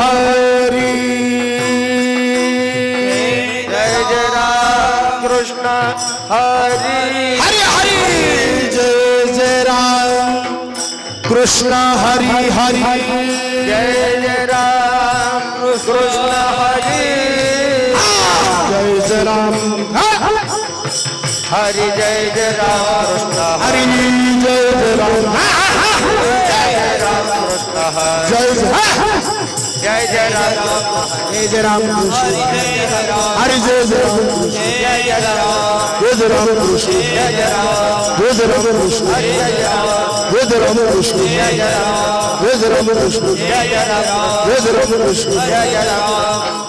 हरि जय जय राम कृष्ण हरि हरि हरि जय जय राम कृष्ण हरि हरि जय जय राम कृष्ण हरि जय जय राम हरि जय जय राम कृष्ण हरि जय जय राम जय जय राम कृष्ण जय जय जय राम जय जय राम हरि जय जय राम जय जय राम कृष्ण जय जय राम कृष्ण जय जय राम कृष्ण जय जय राम कृष्ण जय जय राम कृष्ण जय जय राम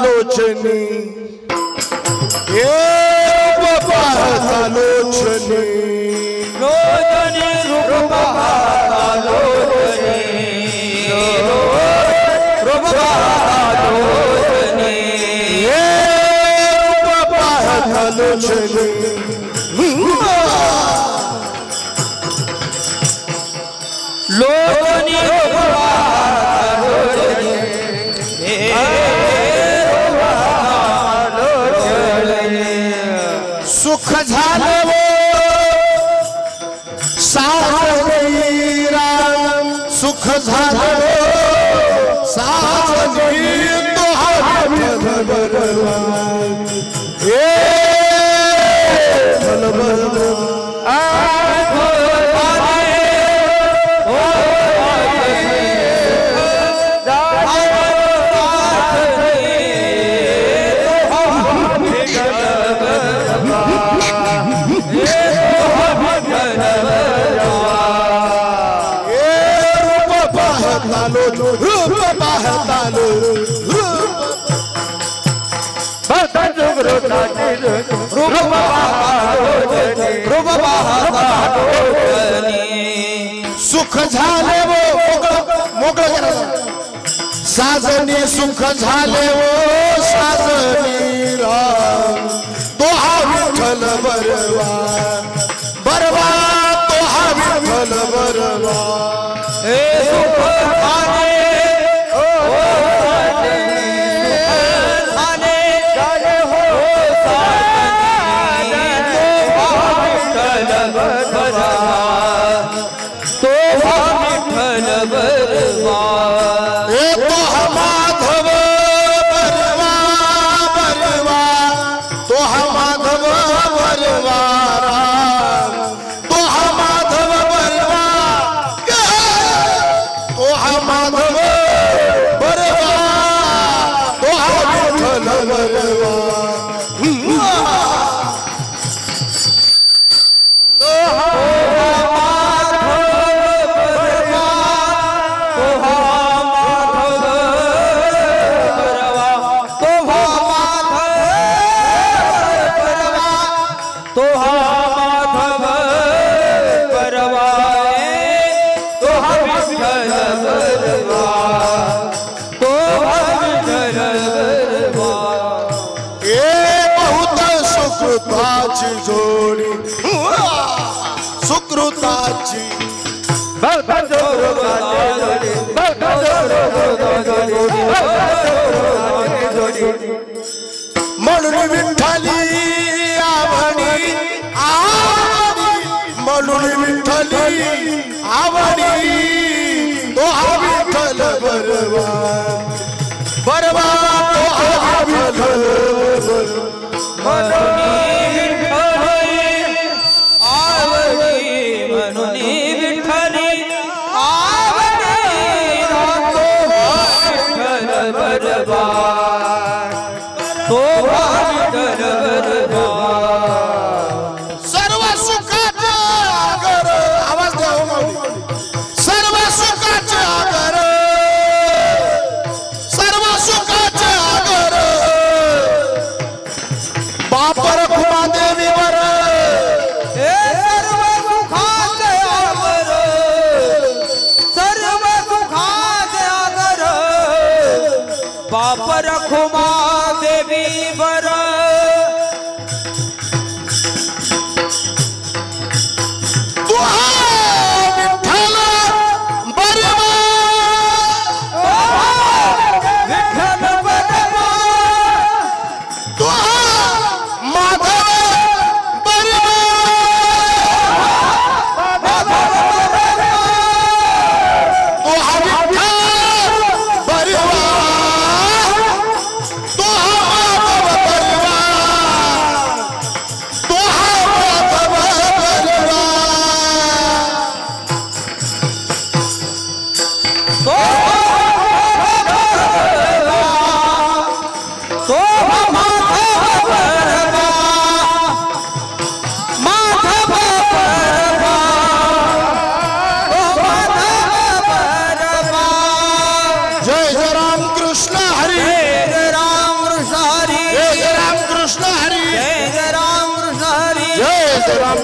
लोचनी हे लोचनी लोचनी रूप लोचनी हे लोचनी लोचनी सुख झालं साजनी राम सुख झालं साजनी तो सुख झाले वो मोकळ साजनी सुख झाले वो साजनी राम तो हा विठ्ठल बरवा बरवा तो हा विठ्ठल बरवा हे सुख झाले सुकृताची म्हणून विठ्ठली आवडी आवडी म्हणून विठ्ठली आवडी तो हा विठ्ठल बरवा बरवा तो हा विठ्ठल सर्व सुखाचा आगर आवाज द्या सर्व सुखाचा आगर सर्व सुखाचा आगर बापर खुमा देवीवर हे सर्व सुखाचे आगर सर्व सुखाचे आगर बापर खुमा देवीवर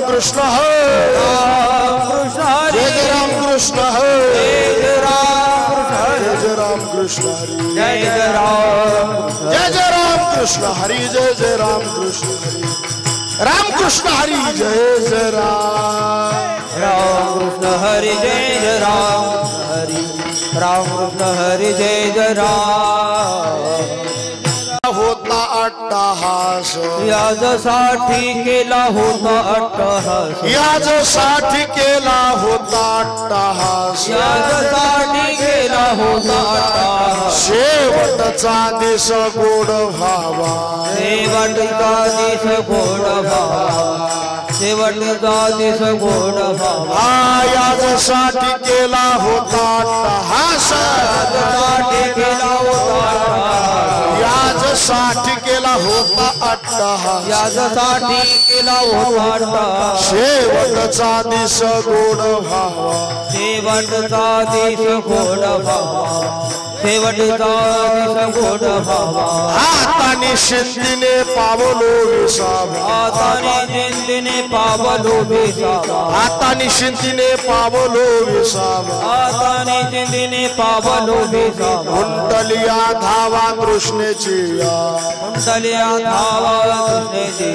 कृष्ण हरे जय जय राम कृष्ण हरे जय जय राम कृष्ण हरे जय जय राम कृष्ण हरि जय जय राम कृष्ण हरि राम कृष्ण हरि जय जय राम कृष्ण हरि जय जय राम कृष्ण हरि जय जय राम होता अट्टहास याजसाठी केला होता अट्टहास याजसाठी केला होता अट्टहास याजसाठी केला होता अट्टहास शेवटचा दिस गोड भावा शेवटचा दिस गोड भावा शेवटचा दिस गोड भावा याजसाठी केला होता अट्टहास याजसाठी केला होता याजसाठी केला होता अट्टहास याजसाठी केला होता अट्टहास शेवटचा दिस गोड भावा शेवटचा दिस गोड भावा शेवटचा दिस गोड भावा हाताने शिंदीने पावलो विसावा हाताने शिंदीने पावलो विसावा हाताने शिंदीने पावलो विसावा हाताने शिंदीने पावलो विसावा कुंडलिया धावा कृष्णेची कुंडलिया धावा कृष्णेची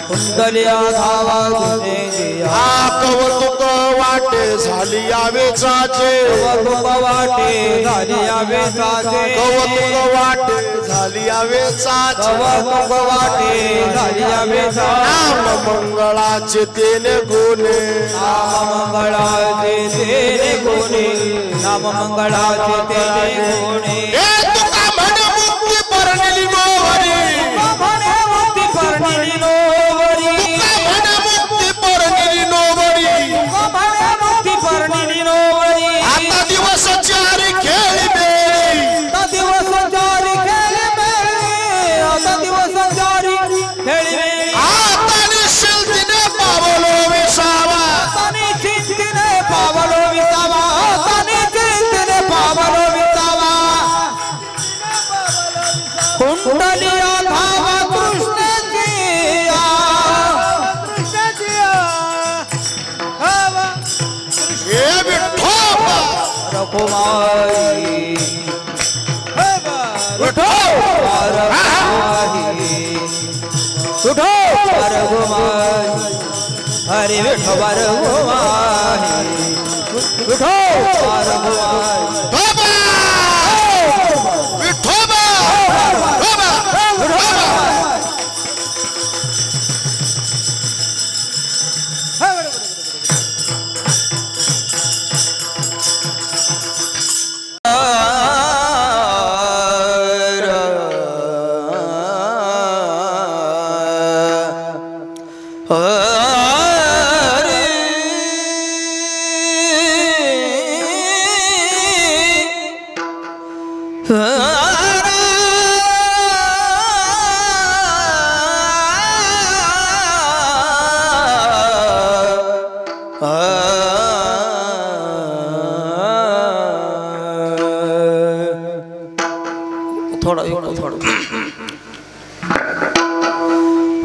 कुंडलिया धावा कृष्णेची कौतुक वाटे झाली यावेचाचे कौतुक वाटे झाली यावेचाचे कौतुक वाटे झाली यावेचाचे कौतुक वाटे झाली यावेचाचे नाम मंगळाचे तेने गुणे नाम मंगळाचे तेने गुणे नाम मंगळाचे तेने गुणे तुका म्हणे मुक्ती परनिली नोवरी म्हणे मुक्ती परनिली नोवरी म्हणे मुक्ती परनिली नोवरी म्हणे मुक्ती परनिली नोवरी आता दिवस चारी खेळी बेळी आता दिवस चारी खेळी बेळी आता दिवस चारी खेळी बेळी आता निश्चिंतीने पावलो विसावा आता निश्चिंतीने पावलो विसावा आता निश्चिंतीने पावलो विसावा कुंडलिया धावा कृष्णाची हे विठोबा रघुमाई विठो उठो रघुमाई हरे विठो रघुमाई उठो रघुमाई बाबा विठोबा बाबा विठोबा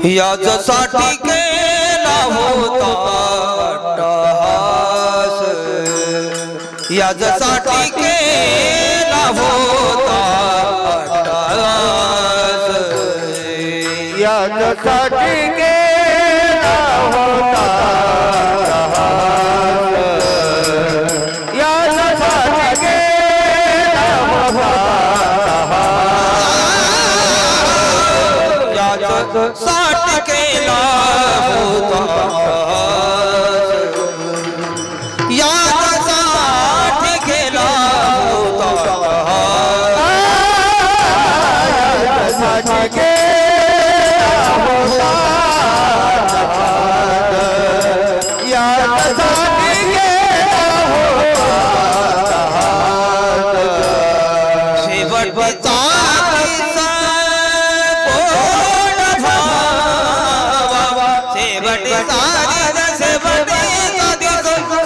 याजसाठी केला होता अट्टहास याजसाठी केला होता अट्टहास याजसाठी केला होता अट्टहास याजसाठी केला होता याजसाठी केला होता याजसाठी केला होता याजसाठी केला होता याजसाठी केला होता शेवटचा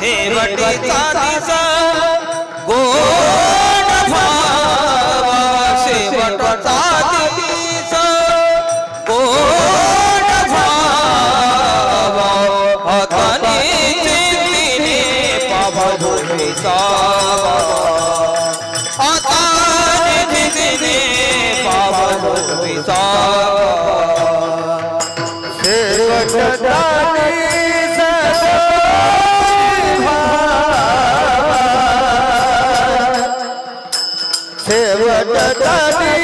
शेवटचा दिस गोड भावा शेवटचा दिस गोड भावा पावलो विसावा आता निधिने पावलो विसावा सेवकदानी सेवकदानी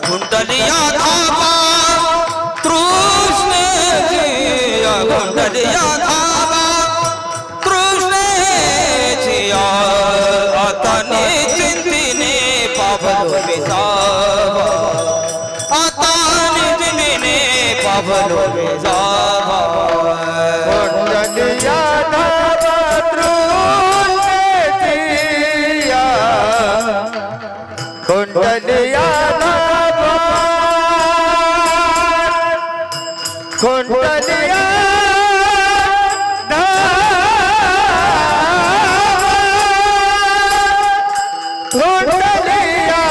कुंडलिया धावा तृष्णे जिया कुंडलिया धावा तृष्णे जिया आताने चिंतिने पावलो विसावा आताने चिंतिने पावलो विसावा कुंडलिया धावा तृष्णे जिया कुंडलिया कुंडलिया कुंडलिया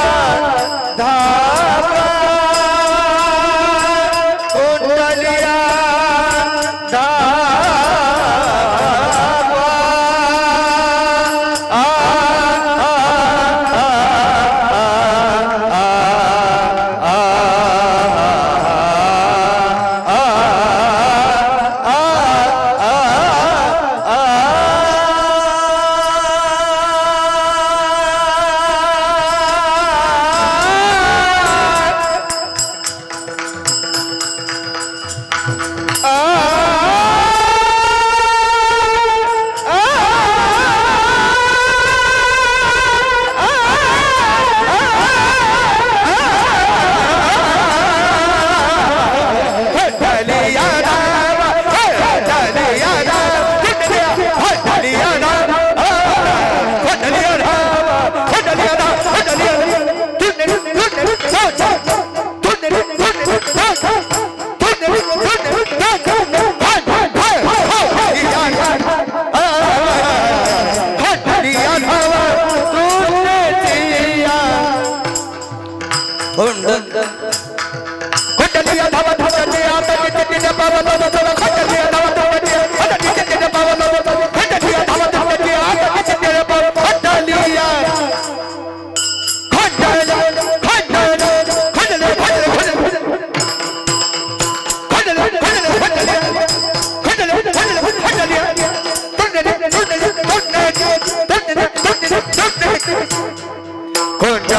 धावा कुंडलिया धावा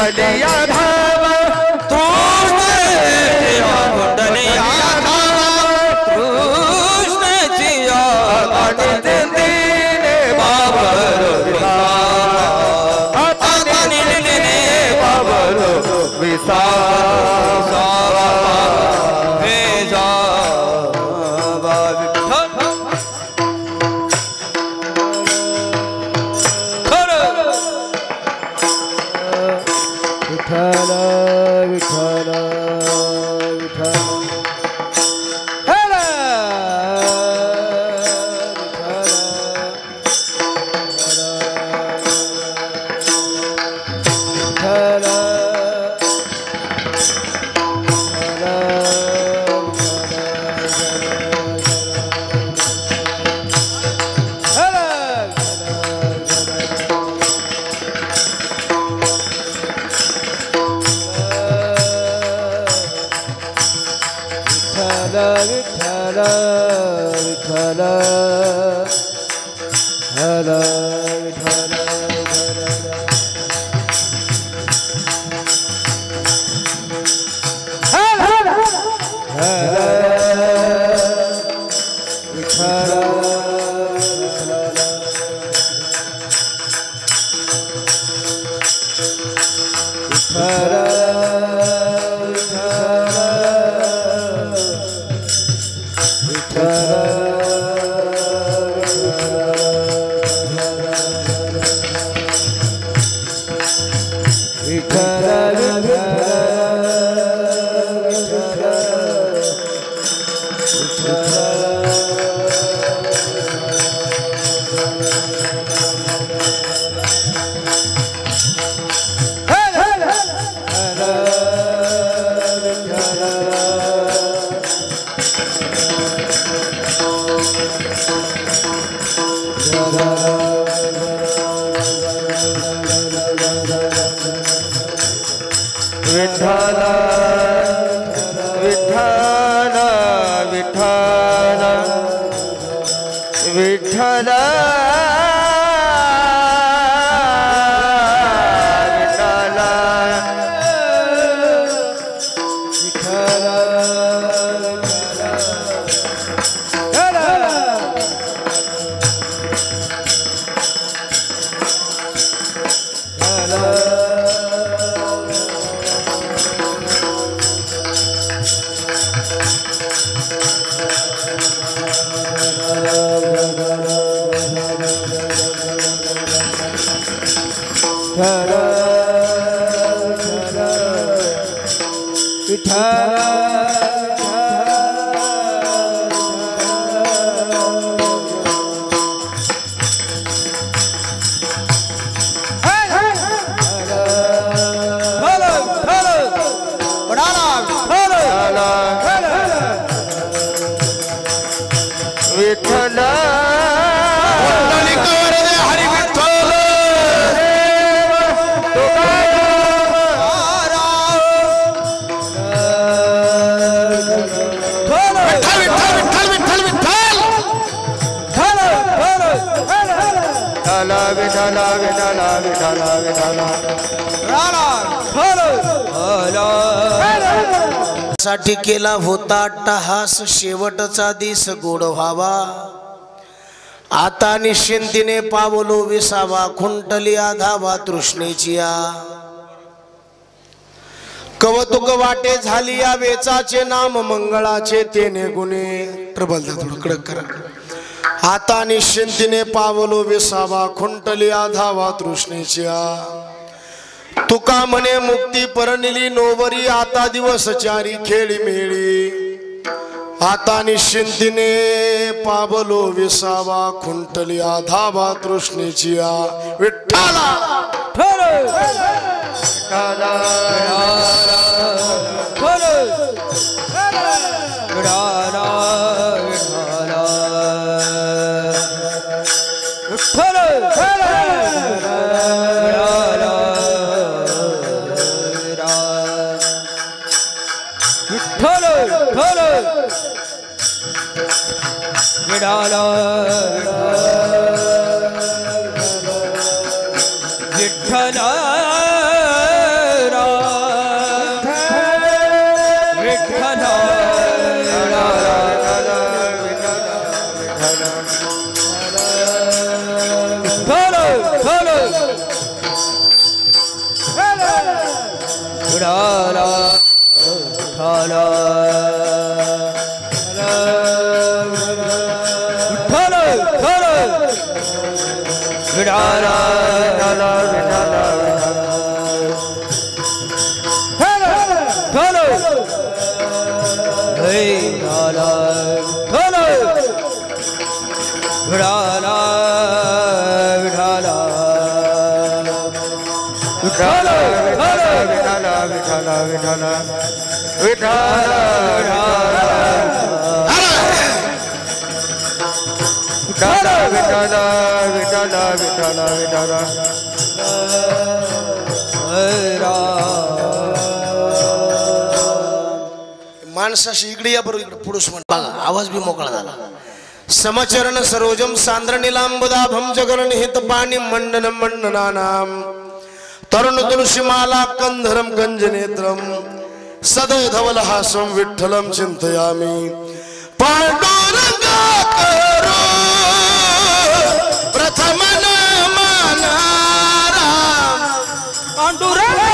कुंडलिया धाव कृष्णचिया कुंडलिया धाव कृष्णचिया दिने बाबरो बाबरो विसा साठी केला होता अट्टहास शेवटचा दिस गोड व्हावा आता निश्चिंतीने पावलो विसावा खुंटली आधावा तृष्णेचिया कवतुक वाटे झाली या वेचाचे नाम मंगळाचे तेने गुणे प्रबल थोडं कडक करा आता निश्चिंतीने पावलो विसावा खुंटली आधावा तृष्णेचिया तुका म्हणे मुक्ती परनिली नोवरी आता दिवस चारी खेळी मेळी आता निश्चिंतीने पावलो विसावा खुंटली आधावा तृष्णेचिया विठ्ठला विठ्ठल विठाला विठाला विठाला माणसाशी इकडे या बरोबर, इकडे पुरुष म्हण बघा, आवाज बी मोकळा झाला. समचरण सरोजम सांद्र निलांबदाभम जगन हित पाणी मंडन मंडनानाम तरुण तुलसीमाला कंधरम गंजनेत्रम सदैधवल हासम विठ्ठलम चिंतयामी पांडुरंगा करो प्रथम नमनारा पांडुरंगा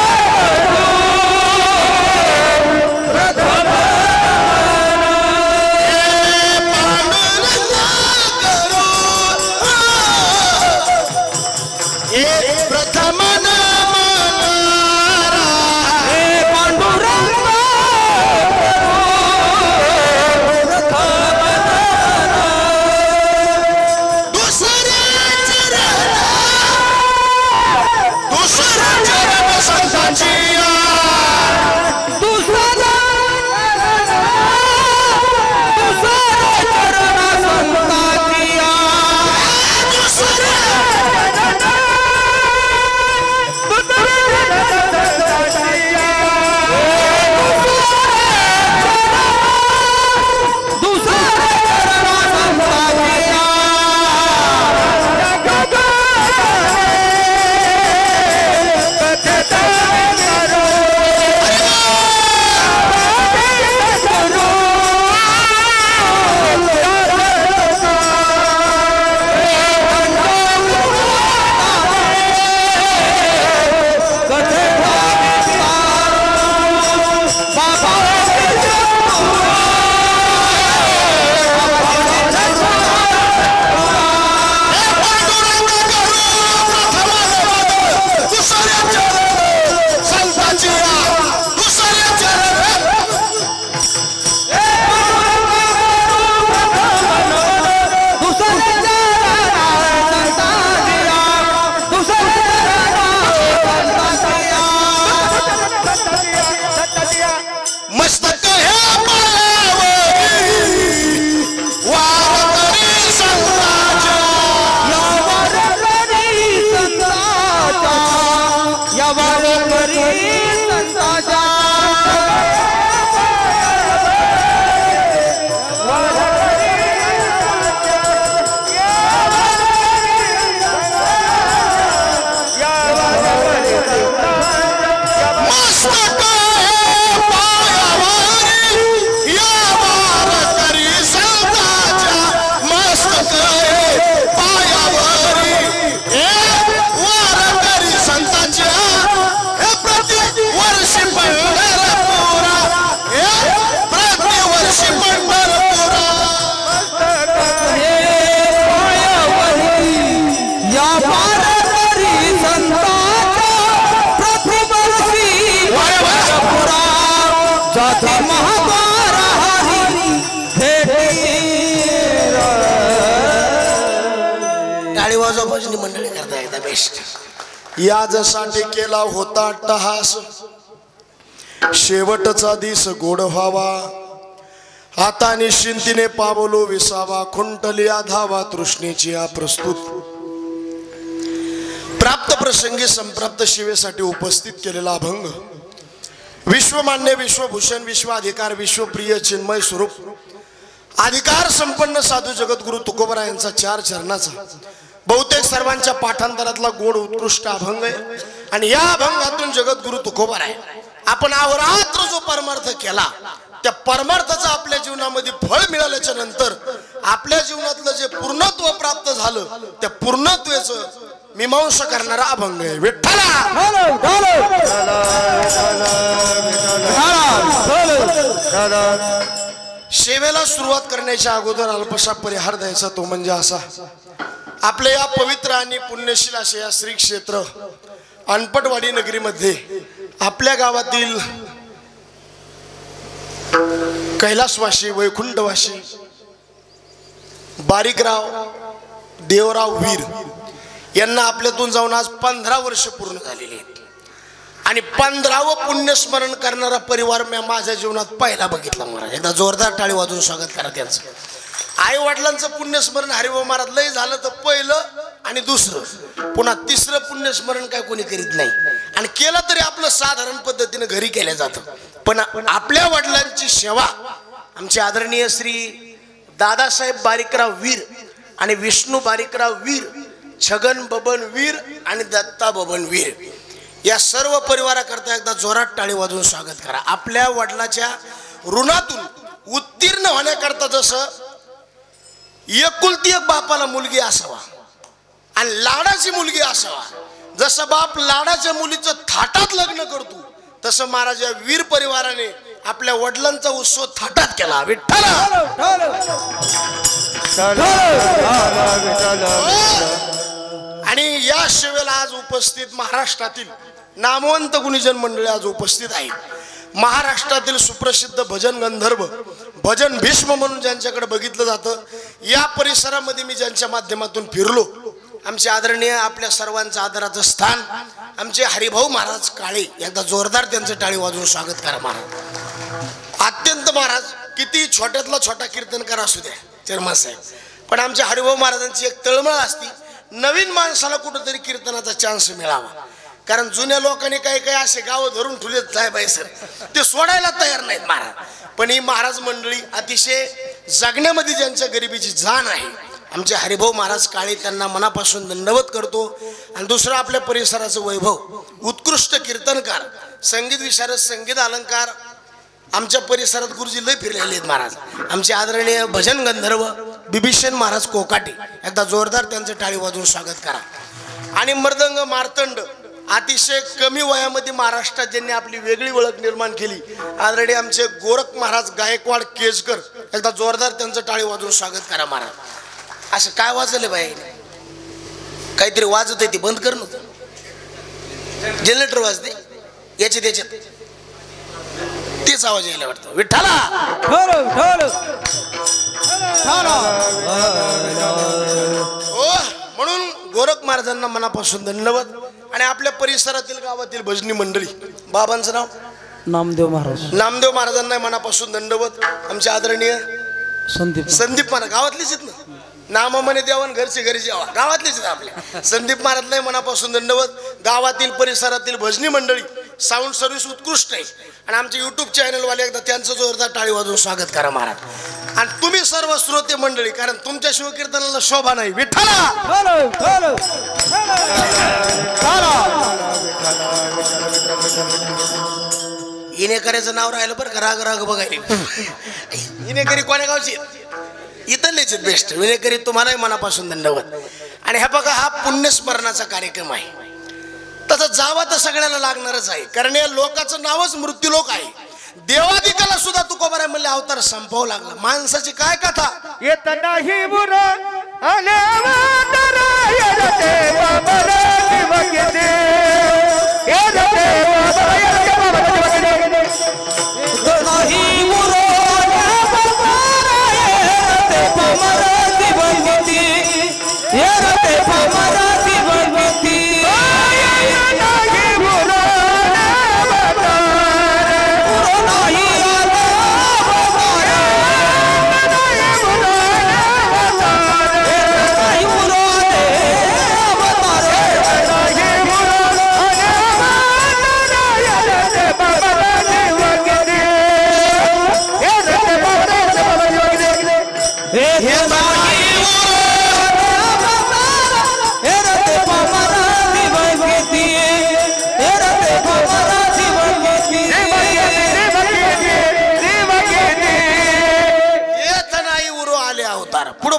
भजनी मंडळी करता एकदा बेस्ट. याजसाठी केला होता अट्टहास, शेवटचा दिस गोड व्हावा, आता निश्चिंतीने पावलो विसावा, खुंटली धावा तृष्णेची या प्रस्तुत. प्राप्त प्रसंगी संप्राप्त शिवेसाठी उपस्थित केलेला अभंग विश्वमान्य विश्वभूषण विश्वाधिकार विश्वप्रिय चिन्मय स्वरूप अधिकार संपन्न साधू जगद्गुरु तुकोबरा यांचा 4 चरणाचा बहुतेक सर्वांच्या पाठांतरातला गोड उत्कृष्ट अभंग आहे. आणि या अभंगातून जगद्गुरु तुकोबरा आहे आपण अहोरात्र जो परमार्थ केला त्या परमार्थाचं आपल्या जीवनामध्ये फळ मिळाल्याच्या नंतर आपल्या जीवनातलं जे पूर्णत्व प्राप्त झालं त्या पूर्णत्वाचं मीमांसा करणारा अभंग आहे. विठ्ठला सेवेला सुरुवात करण्याच्या अगोदर अल्पशा परिहार द्यायचा, तो म्हणजे असा. आपल्या या पवित्र आणि पुण्यशील अशा या श्री क्षेत्र अनपटवाडी नगरीमध्ये आपल्या गावातील कैलासवासी वैकुंठवासी बारीकराव देवराव वीर यांना आपल्यातून जाऊन आज 15 वर्ष पूर्ण झालेली आहेत. आणि 15वं पुण्यस्मरण करणारा परिवार मी माझ्या जीवनात पहिला बघितला. महाराज एकदा जोरदार टाळी वाजवून स्वागत करा त्यांचं. आई वडिलांचं पुण्यस्मरण हरिभाऊ महाराज लय झालं तर पहिलं आणि दुसरं, पुन्हा तिसरं पुण्यस्मरण काय कोणी करीत नाही. आणि केलं तरी आपलं साधारण पद्धतीने घरी केलं जातं. पण आपल्या वडिलांची सेवा आमचे आदरणीय श्री दादासाहेब बारीकराव वीर आणि विष्णू बारीकराव वीर, छगन बबन वीर आणि दत्ता बबन वीर या सर्व परिवाराकरता एकदा जोरात टाळी वाजवून स्वागत करा. आपल्या वडिलाच्या ऋणातून उत्तीर्ण होण्याकरता जसं एकुलती एक बापाला मुलगी असावा आणि लाडाची मुलगी असावा, जसं बाप लाडाच्या मुलीचं थाटात लग्न करतो, तसं महाराज या वीर परिवाराने आपल्या वडिलांचा उत्सव थाटात केला. विठ्ठल आणि या सेवेला आज उपस्थित महाराष्ट्रातील नामवंत गुणीजन मंडळी आज उपस्थित आहेत. महाराष्ट्रातील सुप्रसिद्ध भजन गंधर्व, भजन भीष्म म्हणून ज्यांच्याकडे बघितलं जातं, या परिसरामध्ये मी ज्यांच्या माध्यमातून फिरलो, आमचे आदरणीय आपल्या सर्वांचं आदराचं स्थान आमचे हरिभाऊ महाराज काळे, एकदा जोरदार त्यांचं टाळी वाजवून स्वागत करा. महाराज अत्यंत महाराज किती छोट्यातला छोटा कीर्तनकार असू द्या चर्मा साहेब, पण आमच्या हरिभाऊ महाराजांची एक तळमळ असती, नवीन माणसाला कुठंतरी कीर्तनाचा चान्स मिळावा. कारण जुन्या लोकांनी काही काही असे गाव धरून ठेवलेत साहेब आहे सर, ते सोडायला तयार नाहीत महाराज. पण ही महाराज मंडळी अतिशय जगण्यामध्ये ज्यांच्या गरिबीची जाण आहे, आमचे हरिभाऊ महाराज काळे, त्यांना मनापासून दंडवत करतो. आणि दुसरं आपल्या परिसराचं वैभव, उत्कृष्ट कीर्तनकार, संगीत विशारद, संगीत अलंकार आमच्या परिसरात गुरुजी लय फिरलेले आहेत महाराज. आमचे आदरणीय भजन गंधर्व बिभीषण महाराज कोकाटे, एकदा जोरदार त्यांचं टाळी वाजवून स्वागत करा. आणि मृदंग मार्तंड अतिशय कमी वयामध्ये महाराष्ट्रात ज्यांनी आपली वेगळी ओळख निर्माण केली, आदरणीय आमचे गोरख महाराज गायकवाड केजकर, एकदा जोरदार त्यांचं टाळी वाजवून स्वागत करा. महाराज असं काय वाजले बाई, काहीतरी वाजत आहे, ती बंद कर ना, जनरेटर वाजते याचे त्याच्यात तेच आवाज यायला वाटतं. विठ्ठला म्हणून गोरख महाराजांना मनापासून धन्यवाद. आणि आपल्या परिसरातील गावातील भजनी मंडळी, बाबांचं नाव नामदेव महाराज, नामदेव महाराजांना मनापासून दंडवत. आमचे आदरणीय संदीप महाराज गावातलीच आहेत ना, नाम म्हणे देवन घरचे घरी जेवा, गावातलीच आहेत आपल्या. संदीप महाराजला मनापासून दंडवत. गावातील परिसरातील भजनी मंडळी, साऊंड सर्व्हिस उत्कृष्ट आहे. आणि आमचे युट्यूब चॅनलवाले एकदा त्यांचं जोरदार टाळी वाजवून स्वागत करा महाराज. आणि तुम्ही सर्व श्रोते मंडळी, कारण तुमच्या शिवकीर्तनाला शोभा नाही. विठ्ठला इनेकऱ्याचं नाव राहिलं बरं का, राग राग बघायला. इनेकरी कोण्या गावची इथलेच बेस्ट. विनेकरी तुम्हालाही मनापासून दंडवत. आणि हा बघा, हा पुण्यस्मरणाचा कार्यक्रम आहे, तसं जावं तर सगळ्याला लागणारच आहे, कारण या लोकाचं नावच मृत्यूलोक आहे. देवादिकाला सुद्धा तुकोबाराय म्हणले अवतार संपवावं लागला. माणसाची काय कथा येत नाही बुर आले अवतार येते बाबा दिवगे येते बाबा येते बाबा दिवगे नाही बुर येते बाबा दिवगे येते बाबा दिवगे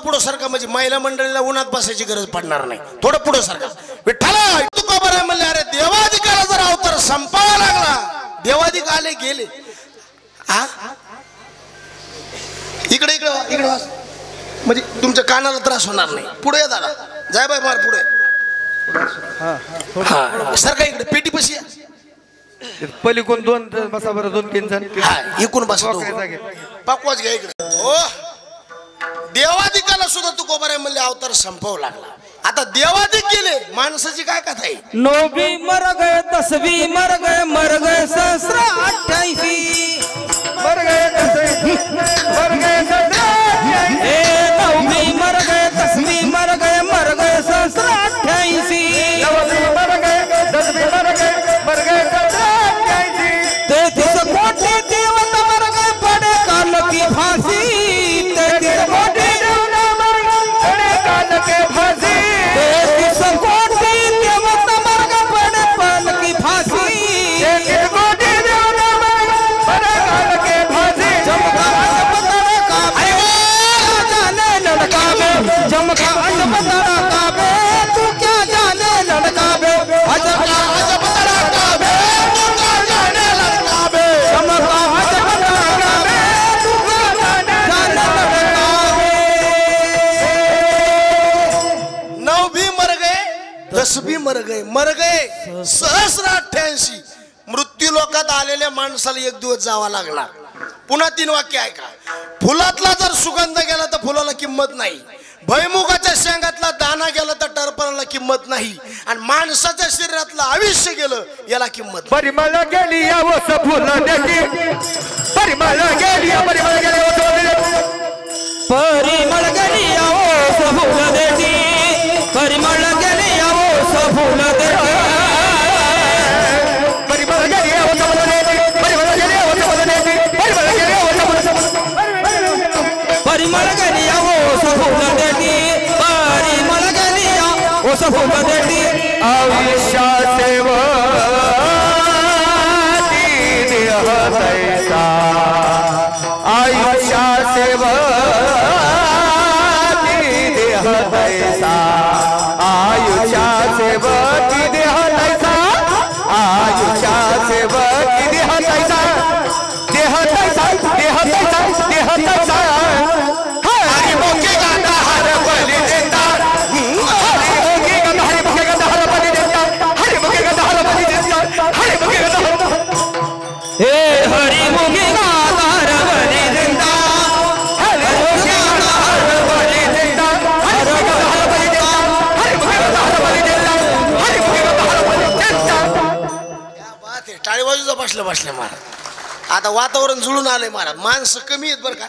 पुढं सारखा, म्हणजे महिला मंडळीला उन्हात बसायची गरज पडणार नाही. थोडं पुढं सारखा. विठ्ठला तुकोबाराय म्हणले अरे देवादिकाला जर अवतार संपावा लागला, देवादिक आले गेले. इकडे इकडे इकडे वाच म्हणजे तुमच्या कानाला त्रास होणार नाही. पुढे या दादा जाय बाय मार पुढे. हा सर काय इकडे पेटी पशी पलीकडून दोन बसा बरं 2-3 जण. इकडून बसा पाकवाच घ्या इकडे. हो देवादिकाला सुद्धा तू कोबऱ्या म्हणले अवतार संपव लागला. आता देवादिक गेले माणसाची काय कथा आहे. 9 भी मर गए 10 भी मर गए सहस्र 88 मर गए 10 भी मर गए 9 भी मर गए 10 भी मर गए सहस्र 88 9 भी मर गए 10 भी मर गए सहस्र 88 33 कोटि देवता मर गए पड़े काल की फांसी 33 कोटि देवता मर गए पड़े काल के फांसी 33 कोटि देवता मर गए पड़े काल की फांसी 33 कोटि देवता मर गए पड़े काल के फांसी चमका अजब तारा का जाने लड़का बे चमका अजब तारा का बे तू क्या जाने लड़का बे अजब तारा का बे तू क्या जाने लड़का बे चमका अजब तारा का बे तू क्या जाने लड़का बे. 9 भी मर गए 10 भी मर गए सहस्र 88. मृत्यू लोकात आलेल्या माणसाला एक दिवस जावा लागला. पुन्हा 3 वाक्य ऐका. फुलातला जर सुगंध गेला तर फुलाला किंमत नाही. भैमुगाच्या शेंगातला दाना गेला तर टरपणाला किंमत नाही. आणि माणसाच्या शरीरातलं आयुष्य गेलं याला किंमत. परिमळ गेली यावस फुलण्याची परिमळ गेली परिमळ गेली परिमळ गेली यावस फुलण्याची परिमळ गेली यावस फुलण्याची परिमळ गेली यावस फुलण्याची परिमळ गेली यावस फुलण्याची परिमळ गेली यावस परिमळ गेली यावस फुलण्याची परिमळ गेली यावस फुलण्याची आयुष्याचे आयुष्याचे देह तैसा आयुष्याचे देह तैसा आयुष्याचे देह तैसा देह तैसा देह तैसा देह तैसा हरि मुखे गाता हर बलि देता हरि मुखे गाता हर बलि देता हरि मुखे गाता हर बलि देता हरि मुखे गाता हे हरि मुखे गाता हर बलि देता हरि मुखे गाता हर बलि देता हरि मुखे गाता हर बलि देता हरि मुखे गाता हर बलि देता हरि मुखे गाता हर बलि देता. क्या बात आहे. टाळी बाजूचा बसल्या महाराज. आता वातावरण जुळून आलंय महाराज. माणसं कमी आहेत बरं का.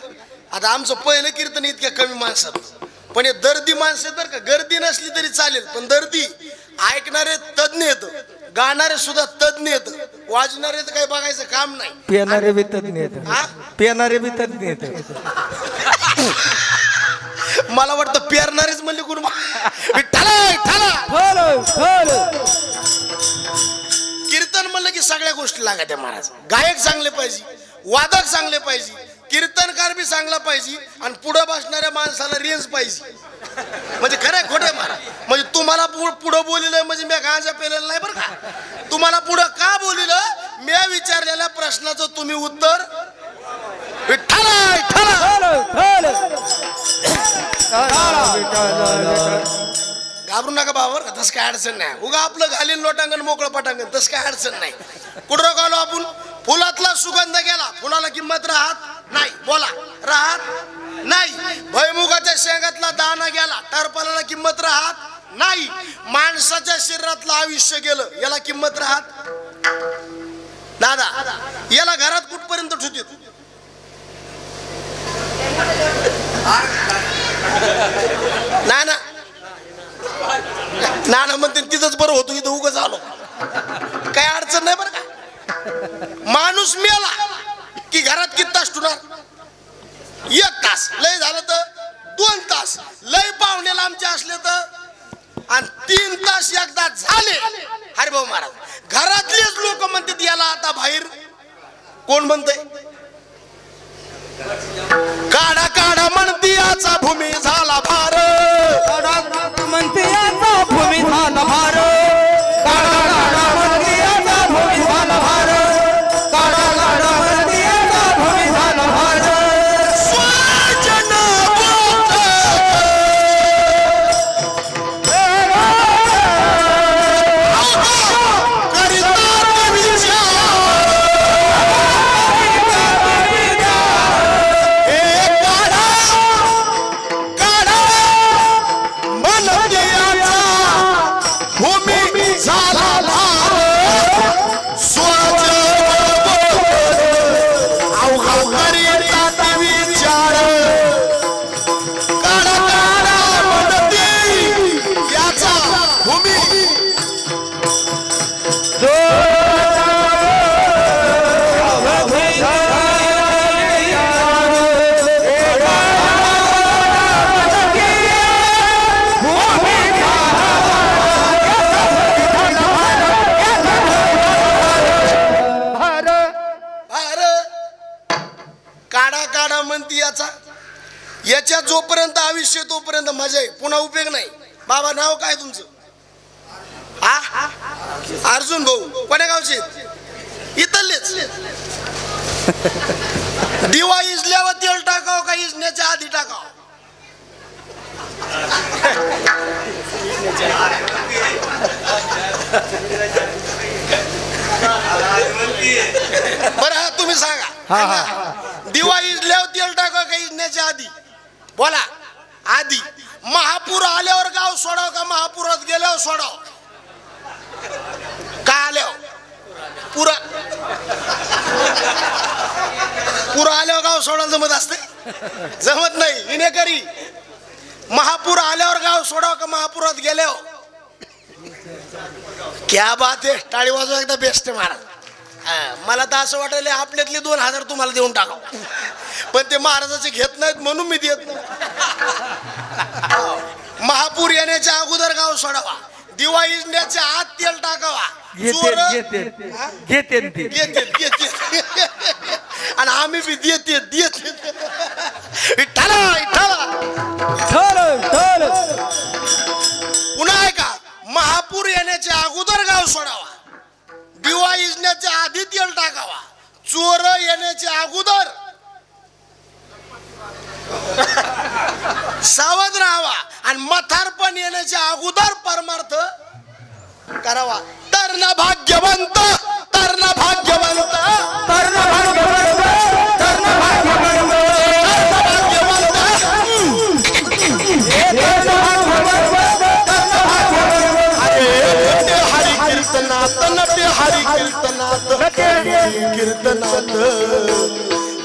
आता आमचं पहिलं कीर्तन इतक्या कमी माणसात पण हे दर्दी माणसं आहेत बरं का. गर्दी नसली तरी चालेल पण दर्दी ऐकणारे तज्ञ येत गाणारे सुद्धा तज्ञ येत वाजणारे तर काही बघायचं काम नाही. पिणारे बी तज्ञ येत पिणारे बी तज्ञ येत. मला वाटतं पेरणारेच म्हणले कोण कीर्तन म्हणलं की सगळ्या गोष्टी लागत आहे महाराज. गायक चांगले पाहिजे वादक चांगले पाहिजे कीर्तनकार बी चांगला पाहिजे आणि पुढे बसणाऱ्या माणसाला रेंज पाहिजे. म्हणजे खरंय खोटं महाराज. म्हणजे तुम्हाला पुढं बोलिलं म्हणजे मी गांजा पेलेलं नाही बरं का. तुम्हाला पुढं का बोलिलं मी विचारलेल्या प्रश्नाचं तुम्ही उत्तर घाबरू नका बाबर का. तसं काय अडचण नाही. उगा आपलं घालीन लोटांगण मोकळं पटांगण तसं काय अडचण नाही. कुठं गालो आपण. फुलातला सुगंध गेला फुलाला किंमत राहत नाही. बोला राहत नाही. भैमुगाच्या शेंगातला दाना गेला टरपणाला किंमत राहत नाही. माणसाच्या शरीरातलं आयुष्य गेलं याला किंमत राहत. दादा याला घरात कुठपर्यंत ठेवते नाना म्हणते तिथंच बरं होतो इथं उगाच आलो. काय अडचण नाही बरं का. माणूस मेला की घरात किती तास ठेवणार. 1 तास लय झालं तर 2 तास लय पाहुण्याला आमचे असले तर आणि 3 तास एकदा झाले. हरे भाऊ महाराज घरातलेच लोक म्हणतात याला आता बाहेर कोण म्हणतंय. काढा काढा म्हणती याचा भूमी झाला भार. म्हणते याचा भूमी झाला भार. काढा काढा म्हणते याचा भूमी झाला भार. काढा काढा म्हणते याचा भूमी झाला भार. काढा काढा म्हणती याचा याच्या जोपर्यंत आयुष्य तोपर्यंत मजा आहे पुन्हा उपयोग नाही बाबा नाव काय तुमचं हा अर्जुन भाऊ कोण्या गावचे इथलेच दिवा इजल्यावर तेल टाकाव का इजण्याच्या आधी टाकाव बरं हा तुम्ही सांगा दिवा इजल्यावर तेल टाकाव का इजण्याच्या आधी बोला आधी महापूर आल्यावर गाव सोडाव का महापुरात गेल्यावर सोडाव का आल्यावर पुरा आल्यावर गाव सोडायला जमत असते जमत नाही विनेकरी महापूर आल्यावर गाव सोडाव का महापुरात गेल्यावर क्या बात आहे टाळी वाजवा एकदा बेस्ट आहे महाराज मला तर असं वाटायला आपल्यातले 2000 तुम्हाला देऊन टाकाव पण ते महाराजाचे घेत नाहीत म्हणून मी देत नाही महापूर येण्याच्या अगोदर गाव सोडावा दिवा इजण्याच्या आत तेल टाकावा घेते आणि आम्ही बी देते पुन्हा आहे का महापूर येण्याच्या अगोदर गाव सोडावा दिवा इजण्याच्या आधी तेल टाकावा चोर येण्याच्या अगोदर सावध राहावा आणि म्हातारपण येण्याच्या अगोदर परमार्थ करावा तर ना भाग्यवंत तर ना भाग्यवंत तर ना भाग्यवंत तर ना भाग्यवंत हरी कीर्तनात नटे हरी कीर्तनात कीर्तनात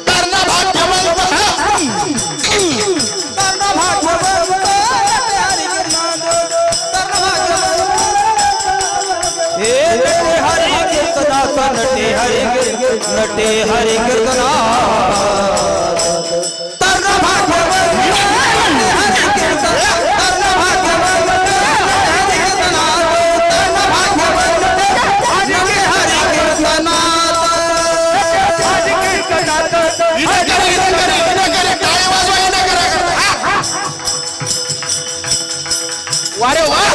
तर ना भाग्यवंत नटे हरि कीर्तना तरना भागवत हरि कीर्तना तरना भागवत हरि कीर्तना तरना भागवत हरि कीर्तना वारे वाह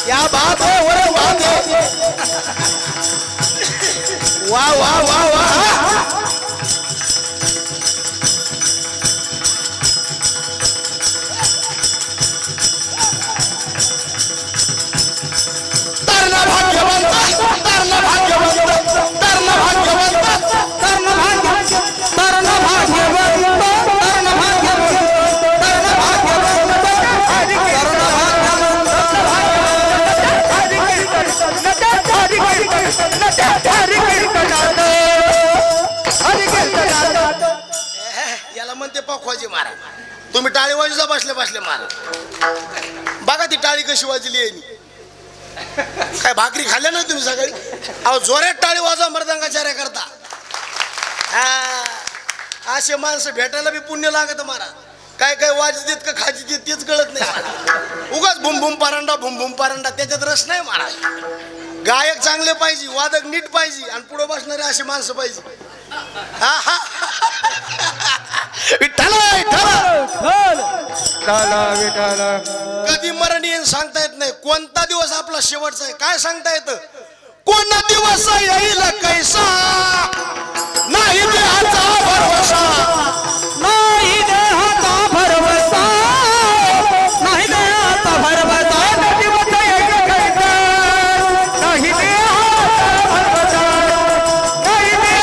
क्या बात है वारे वाह वाह वाह वाह तरना भाग्यवंत तरना भाग्यवंत तरना भाग्यवंत तरना भाग्यवत तरना भाग्यवत तरना भाग्यवत तरना भाग्यवत हरि कीर्तना याला म्हणते पखवाजी महाराज तुम्ही टाळी वाजूचा बसले बसले महाराज बघा ती टाळी कशी वाजली आहे काय भाकरी खाल्ल्या नाही तुम्ही सकाळी अहो जोरात टाळी वाजवा मर्दंगाचार्य करता असे माणसं भेटायला बी पुण्य लागत महाराज काय काय वाज देत का खाजी देत तेच कळत नाही उगाच भुम भुम पारंडा त्याच्यात रस नाही महाराज गायक चांगले पाहिजे वादक नीट पाहिजे आणि पुढे बसणारे असे माणसं पाहिजे कधी मरण येईल सांगता येत नाही कोणता दिवस आपला शेवटचा आहे काय सांगता येतं कोणता दिवस येईल कैसा नाही देहाचा भरवसा नाही देहाचा भरवसा नाही देहाचा भरवसा नाही देहाचा भरवसा नाही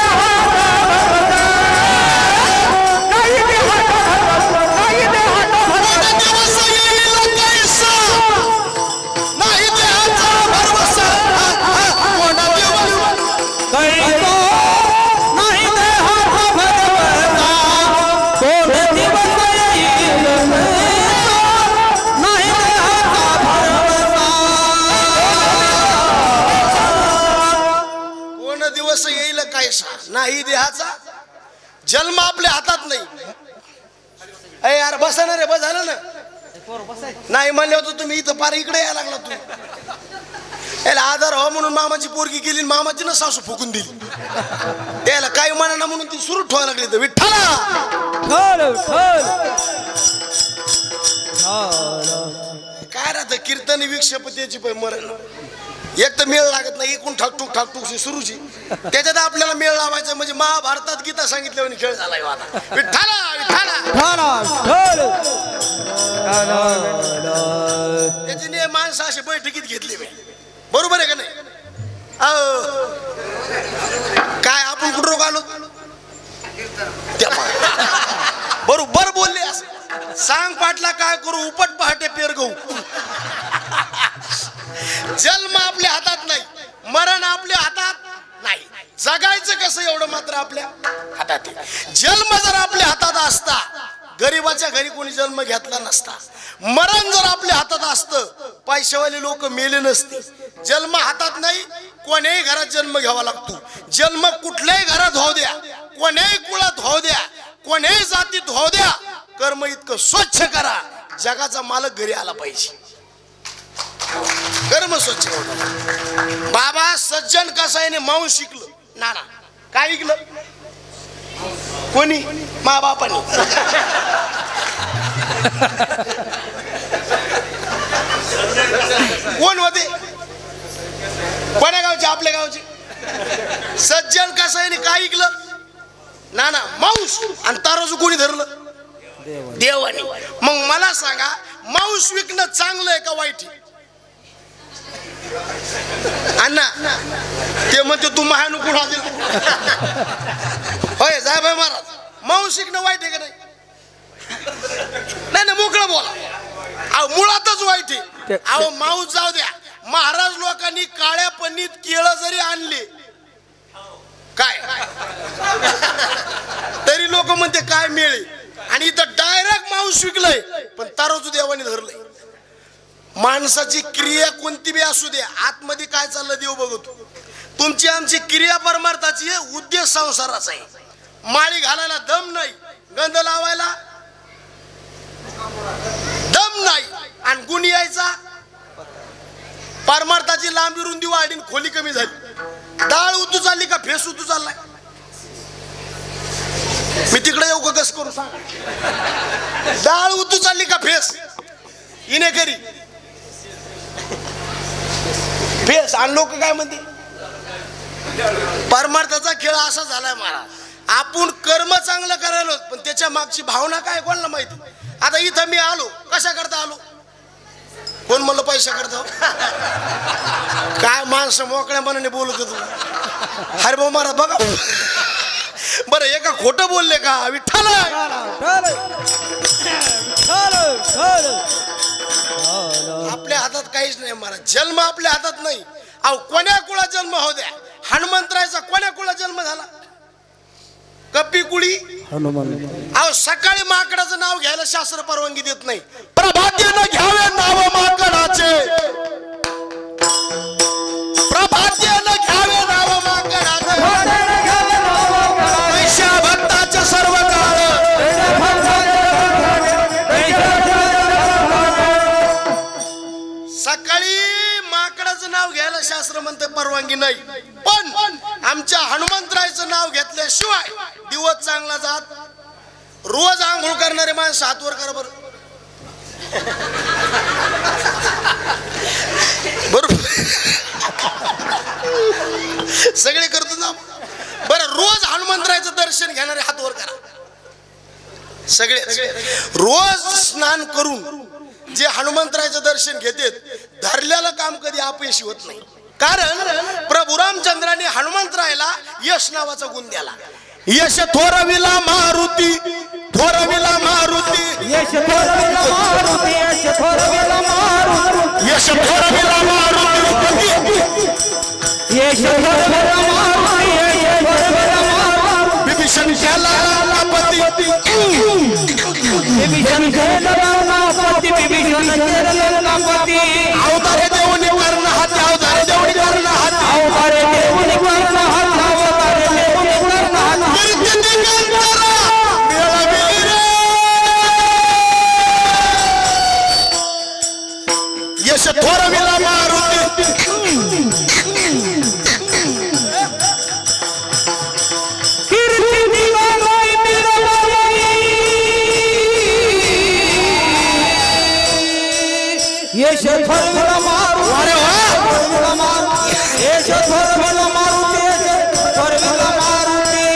नाही देहाचा जन्म आपल्या हातात नाही अरे यार बसा ना रे बस झालं ना नाही म्हणले होतं तुम्ही इथं पार इकडे यायला लागला तू याला आधार हो म्हणून मामाची पोरगी गेली, मामाची ना सासू फुकून दिली. त्याला काही म्हणा म्हणून ती सुरू ठेवायला लागली. तर विठ्ठला काय राहतं कीर्तन विक्षेपतेची मरण. एक तर मेळ लागत नाही, एकूण ठाकटूक ठाकटूक सुरूची. त्याच्यात आपल्याला मेळ लावायचं म्हणजे महाभारतात गीता सांगितलं म्हणे खेळ झालाय आता. विठ्ठला विठ्ठला त्याची माणसं अशी बैठकीत घेतली. बरोबर आहे का नाही? काय आपण कुठं रोग आलो? बरोबर बोलले. असं सांग पाटला काय करू, उपट पहाटे पेर गहू. जन्म आपल्या हातात नाही, मरण आपल्या हातात नाही. जगायचं कसं एवढं मात्र आपल्या हातात आहे. जन्म जर आपल्या हातात असता, गरीबाच्या घरी कोणी जन्म घेतला नसता. मरण जर आपल्या हातात असतं, पैशावाले लोक मेले नसते. जन्म हातात नाही, कोण्याही घरात जन्म घ्यावा लागतो. जन्म कुठल्याही घरात होऊ द्या, कोण्याही कुळात होऊ द्या, कोण्याही जातीत होऊ द्या, कर्म इतकं स्वच्छ करा, जगाचा मालक घरी आला पाहिजे. कर्म स्वच्छ. बाबा सज्जन कसायने माऊन शिकलं. ना ना काय ऐकलं कोणी? मा बापाने. कोण होते? कोण्या गावचे? आपल्या गावचे. सज्जन कसायने काय ऐकलं? ना ना माऊस. आणि ताराजू कोणी धरलं? देवाने. मग मला सांगा, माऊस विकणं चांगलं आहे का वाईट? अण्णा ते म्हणते तू महानू कुणा दिला. होय जाय भाई महाराज, माऊस शिकणं वाईट आहे का नाही? नाही मोकळं बोला. अहो मुळातच वाईट आहे. अहो माऊस जाऊ द्या, महाराज लोकांनी काळ्या पन्नीत केळं जरी आणले काय तरी लोक म्हणते काय मिळे. आणि इथं डायरेक्ट माऊस विकलंय, पण तारोजू देवाने धरलंय. माणसाची क्रिया कोणती बी असू दे, आतमध्ये काय चाललं देव बघतो. तुमची आमची क्रिया परमार्थाची आहे, उद्देश संसाराचा आहे. माळी घालायला दम नाही, गंध लावायला दम नाही, आणि गुण यायचा. परमार्थाची लांबी रुंदी वाढीन, खोली कमी झाली. डाळ उतू चालली का फेस उतू चाललाय? मी तिकडे येऊ का कस करू सांग? डाळ उतू चालली का फेस? इने करी फेस. आणि लोक काय म्हणते? परमार्थाचा खेळ असा झालाय महाराज. आपण कर्म चांगलं करायलो, पण त्याच्या मागची भावना काय कोणाला माहिती? आता इथं मी आलो, कशा करता आलो? कोण म्हणलं पैसा करता? काय माणसं मोकळ्या मनाने बोलत होतो. अरे भाऊ महाराज बघा बरं, एका खोटं बोलले का? विठ्ठल आपल्या हातात काहीच नाही महाराज. जन्म आपल्या हातात नाही. अहो कोण्या कुळा जन्म हो द्या. हनुमंतरायचा कोण्या कुळा जन्म झाला? कपी कुळी. अहो सकाळी माकडाचं नाव घ्यायला शास्त्र परवानगी देत नाही. प्रभात्यानं घ्यावे नाव माकडाचे, प्रभात्यानं घ्यावे नाव माकडाचे. पैशा भक्ताचे सर्व काळ. सकाळी माकडाचं नाव घ्यायला शास्त्र म्हणते परवानगी नाही, पण आमच्या हनुमंतरायचं नाव घेतल्याशिवाय दिवस चांगला जात. रोज आंघोळ करणारे माणसं हात वर करा बरं. बरोबर सगळे करतो ना बरं. रोज हनुमंतरायचं दर्शन घेणारे हात वर करा. सगळे रोज स्नान करून जे हनुमंतरायचं दर्शन घेतात, धरलेलं काम कधी अपयशी होत नाही. कारण प्रभू रामचंद्राने हनुमंतरायला यश नावाचा गुण दिला. यश थोरविला मारुती, थोरविला मारुती, यश थोरविला मारुती, यश थोरविला मारुती, यश थोरविला मारुती, यश थोरविला मारुती, यश थोरविला मारुती. विभीषण झाला पती, विभीषण झाला पती, विभीषण झाला पती. अवतारे देऊन कर्ण हाती, अवतारे देऊन कर्ण हाती, अवतारे देऊन कर्ण हाती, अवतारे देऊन कर्ण हाती. यश थोरविला मारुती. यश थोरविला मारुती अरे वा यश थोरविला मारुती यश थोरविला मारुती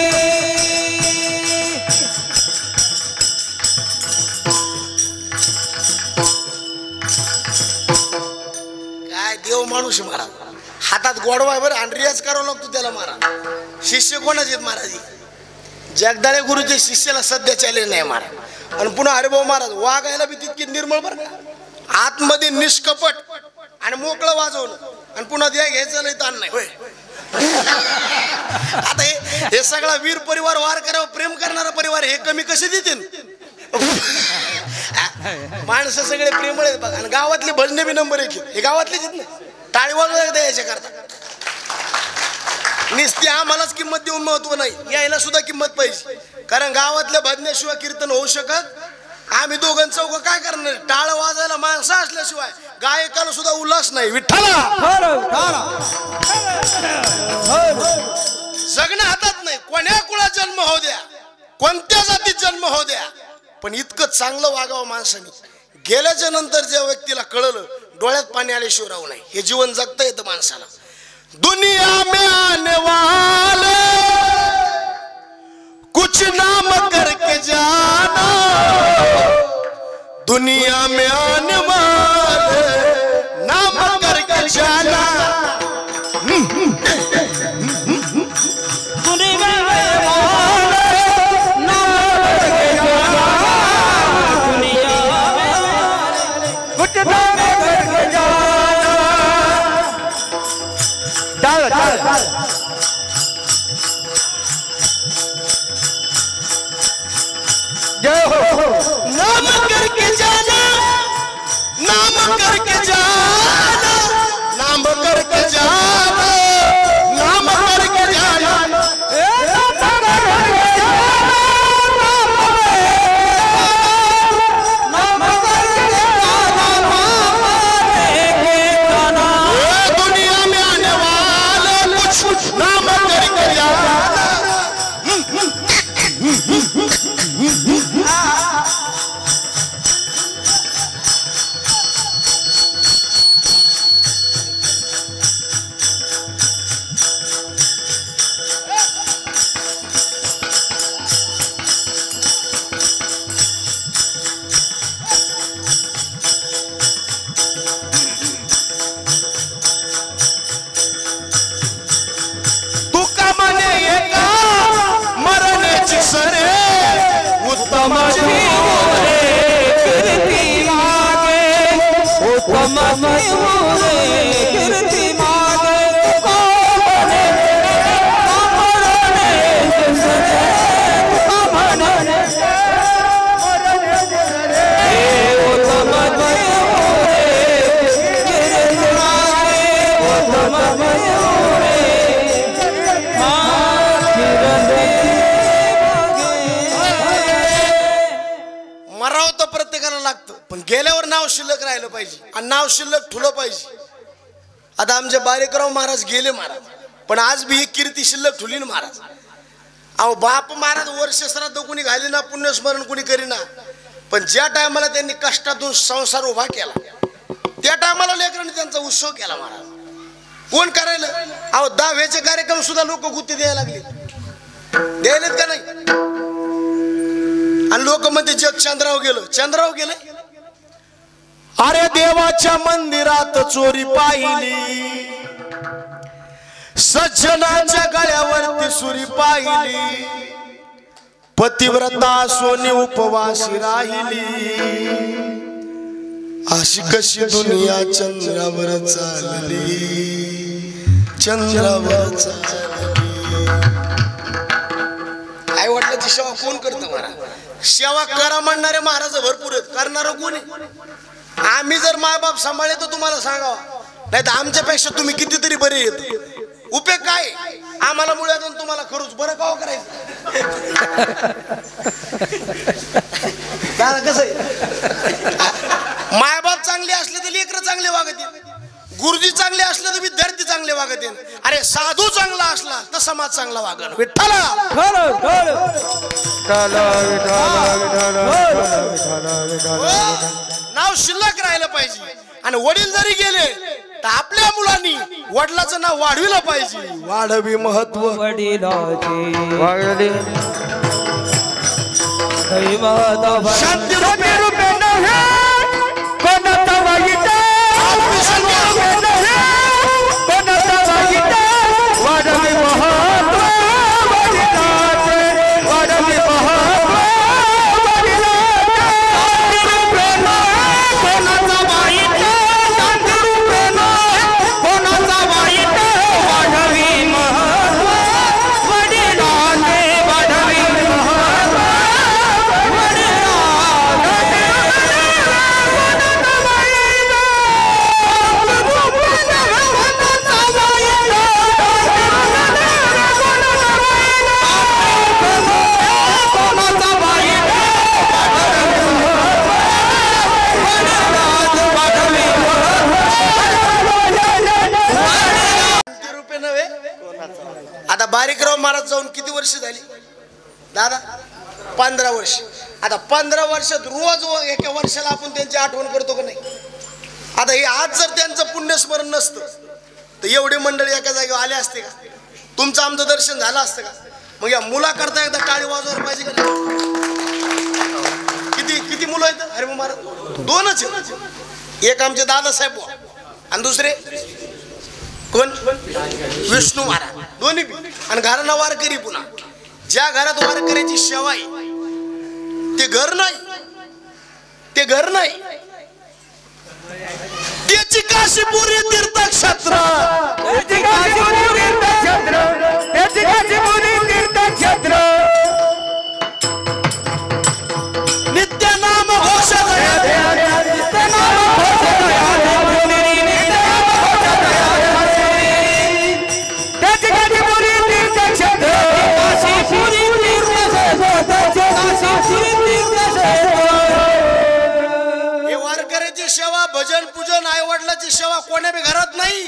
काय देव माणूस आहे महाराज हातात गोडवा आहे बरं आणि रियाज करावा लागतो त्याला महाराज शिष्य कोणाचे आहेत महाराज जगदाळे गुरुचे शिष्याला सध्या चालेल नाही महाराज आणि पुन्हा हरिभाऊ महाराज वागायला बी तितकी निर्मळ बरं का आतमध्ये निष्कपट आणि मोकळं वाजवलं आणि पुन्हा द्या घ्यायचं नाही ताण नाही होय आता हे सगळा वीर परिवार वार करावं प्रेम करणारा परिवार हे कमी कसे देतील माणसं सगळे प्रेमळ आहेत बघा आणि गावातले भजने बी नंबर 1 हे गावातलेच आहेत ना टाळी वाजवायला द्यायच्या करता निस्ती आम्हालाच किंमत देऊन महत्व नाही यायला सुद्धा किंमत पाहिजे कारण गावातल्या भजण्याशिवाय कीर्तन होऊ शकत आम्ही दोघं चौघं काय करणार टाळ वाजायला माणसं असल्याशिवाय गायकाला सुद्धा उल्हास नाही विठ्ठला जगणं हातात नाही कोण्या कुळात जन्म होऊ द्या कोणत्या जातीत जन्म होऊ द्या पण इतकं चांगलं वागावं माणसाने गेल्याच्या नंतर ज्या व्यक्तीला कळलं डोळ्यात पाणी आल्याशिवाय राहू नये हे जीवन जगता येतं माणसाला दुनिया में आने वाले कुछ नाम करके जाना दुनिया में आने वाले नाम करके जाना नाम करके जाना नाम करके जाना नाम करके जाना नाम करके जाना दुनिया में आने वाले कुछ नाम करके जाना गेल्यावर नाव शिल्लक राहिलं पाहिजे आणि नाव शिल्लक ठुलं पाहिजे आता आमचे बारेकराव महाराज गेले महाराज पण आज बी ही कीर्ती शिल्लक ठुली ना महाराज अहो बाप महाराज वर्ष श्राद्ध कोणी घाली ना पुण्यस्मरण कोणी करीना पण ज्या टायमाला त्यांनी कष्टातून संसार उभा केला त्या टायमाला लेकरांनी त्यांचा उत्सव केला महाराज कोण करायला अहो दहाव्याचे कार्यक्रम सुद्धा लोक गुत्ती द्यायला लागले द्यायलेत का नाही आणि लोक म्हणते जग चंद्राव गेलं अरे देवाच्या मंदिरात चोरी पाहिली सज्जनाच्या गळ्यावरती सुरी पाहिली पतिव्रता सोनी उपवासी राहिली अशी कशी दुनिया चंद्रावर चालली चंद्रावर चालली आई वडिलांची सेवा कोण करतं महाराज सेवा करा म्हणणारे महाराज भरपूर आहेत करणार कोणी आम्ही जर मायबाप सांभाळले तर तुम्हाला सांगावा नाही तर आमच्यापेक्षा तुम्ही कितीतरी बरे येत उपयोग काय आम्हाला मुळात तुम्हाला खरंच बरं का करायचं कसं मायबाप चांगले असले तर लेकरं चांगले वागत गुरुजी चांगले असले तर विद्यार्थी चांगले वागत अरे साधू चांगला असला तर समाज चांगला वागल विठ्ठला नाव शिल्लक राहिलं पाहिजे आणि वडील जरी गेले तर आपल्या मुलांनी वडिलाचं नाव वाढविलं पाहिजे. वाढवी महत्व वडिलाचे शांती रूपे नव्हे कोणाचा वाईट कोणाचा वाईट वाढवी महत्व वडिलाचे वाढवी महत्व कोणाचा वाईट शांती रूपे कोणाचा वाईट वाढवी महत्व वडिलाचे वाढवी महत्व आता बारीकराव महाराज जाऊन किती वर्ष झाली दादा? 15 वर्ष. आता 15 वर्षात रोज एका वर्षाला आपण त्यांची आठवण करतो का नाही? आता हे आज जर त्यांचं पुण्यस्मरण नसतं तर एवढी मंडळी एका जागेवर आले असते का? तुमचं आमचं दर्शन झालं असतं का? मग या मुलाकरता एकदा टाळी वाजवायला पाहिजे का नाही? किती किती मुलं आहेत? अरे महाराज 2च आहेत. एक आमचे दादासाहेब आणि दुसरे कोण? विष्णू महाराज. दोन्ही आणि घराला वारकरी. पुन्हा ज्या घरात वारकऱ्याची सेवा आहे ते घर नाही, ते घर नाही, त्याची काशीपुरी तीर्थक्षेत्र, त्याची काशीपुरी तीर्थक्षेत्र, त्याची काशीपुरी तीर्थक्षेत्र नित्य नाम घोषित सेवा, भजन पूजन, आई वडिलांची सेवा कोण्या बी घरात नाही.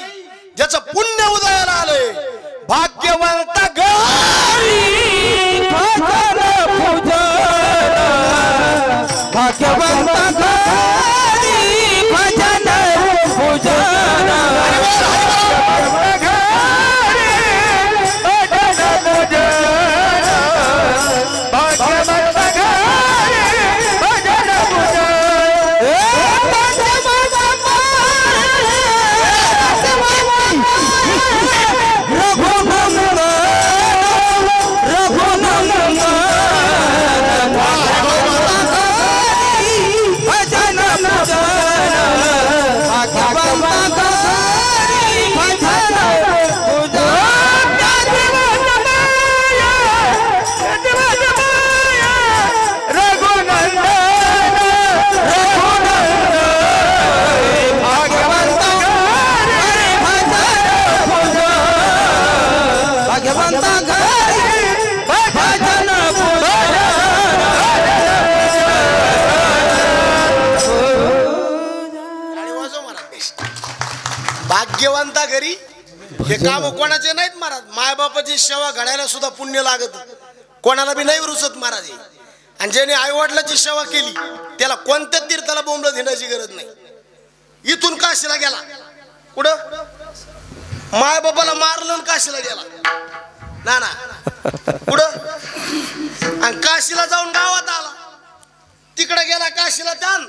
ज्याचं पुण्य उदयाला आलंय भाग्यवंत घरी भजन पूजन, भाग्यवंत घरी भजन पूजन. भाग्यवंता घरी हे काम कोणाचे नाहीत महाराज. मायबापाची सेवा घडायला सुद्धा पुण्य लागत, कोणाला बी नाही रुचत महाराज. आणि ज्याने आई वडिलांची सेवा केली त्याला कोणत्या तीर्थाला बोंबलं घेण्याची गरज नाही. इथून काशीला गेला, कुठं मायबापाला मारलं आणि काशीला गेला ना ना, कुठं आणि काशीला जाऊन गावात आला, तिकडे गेला काशीला त्यान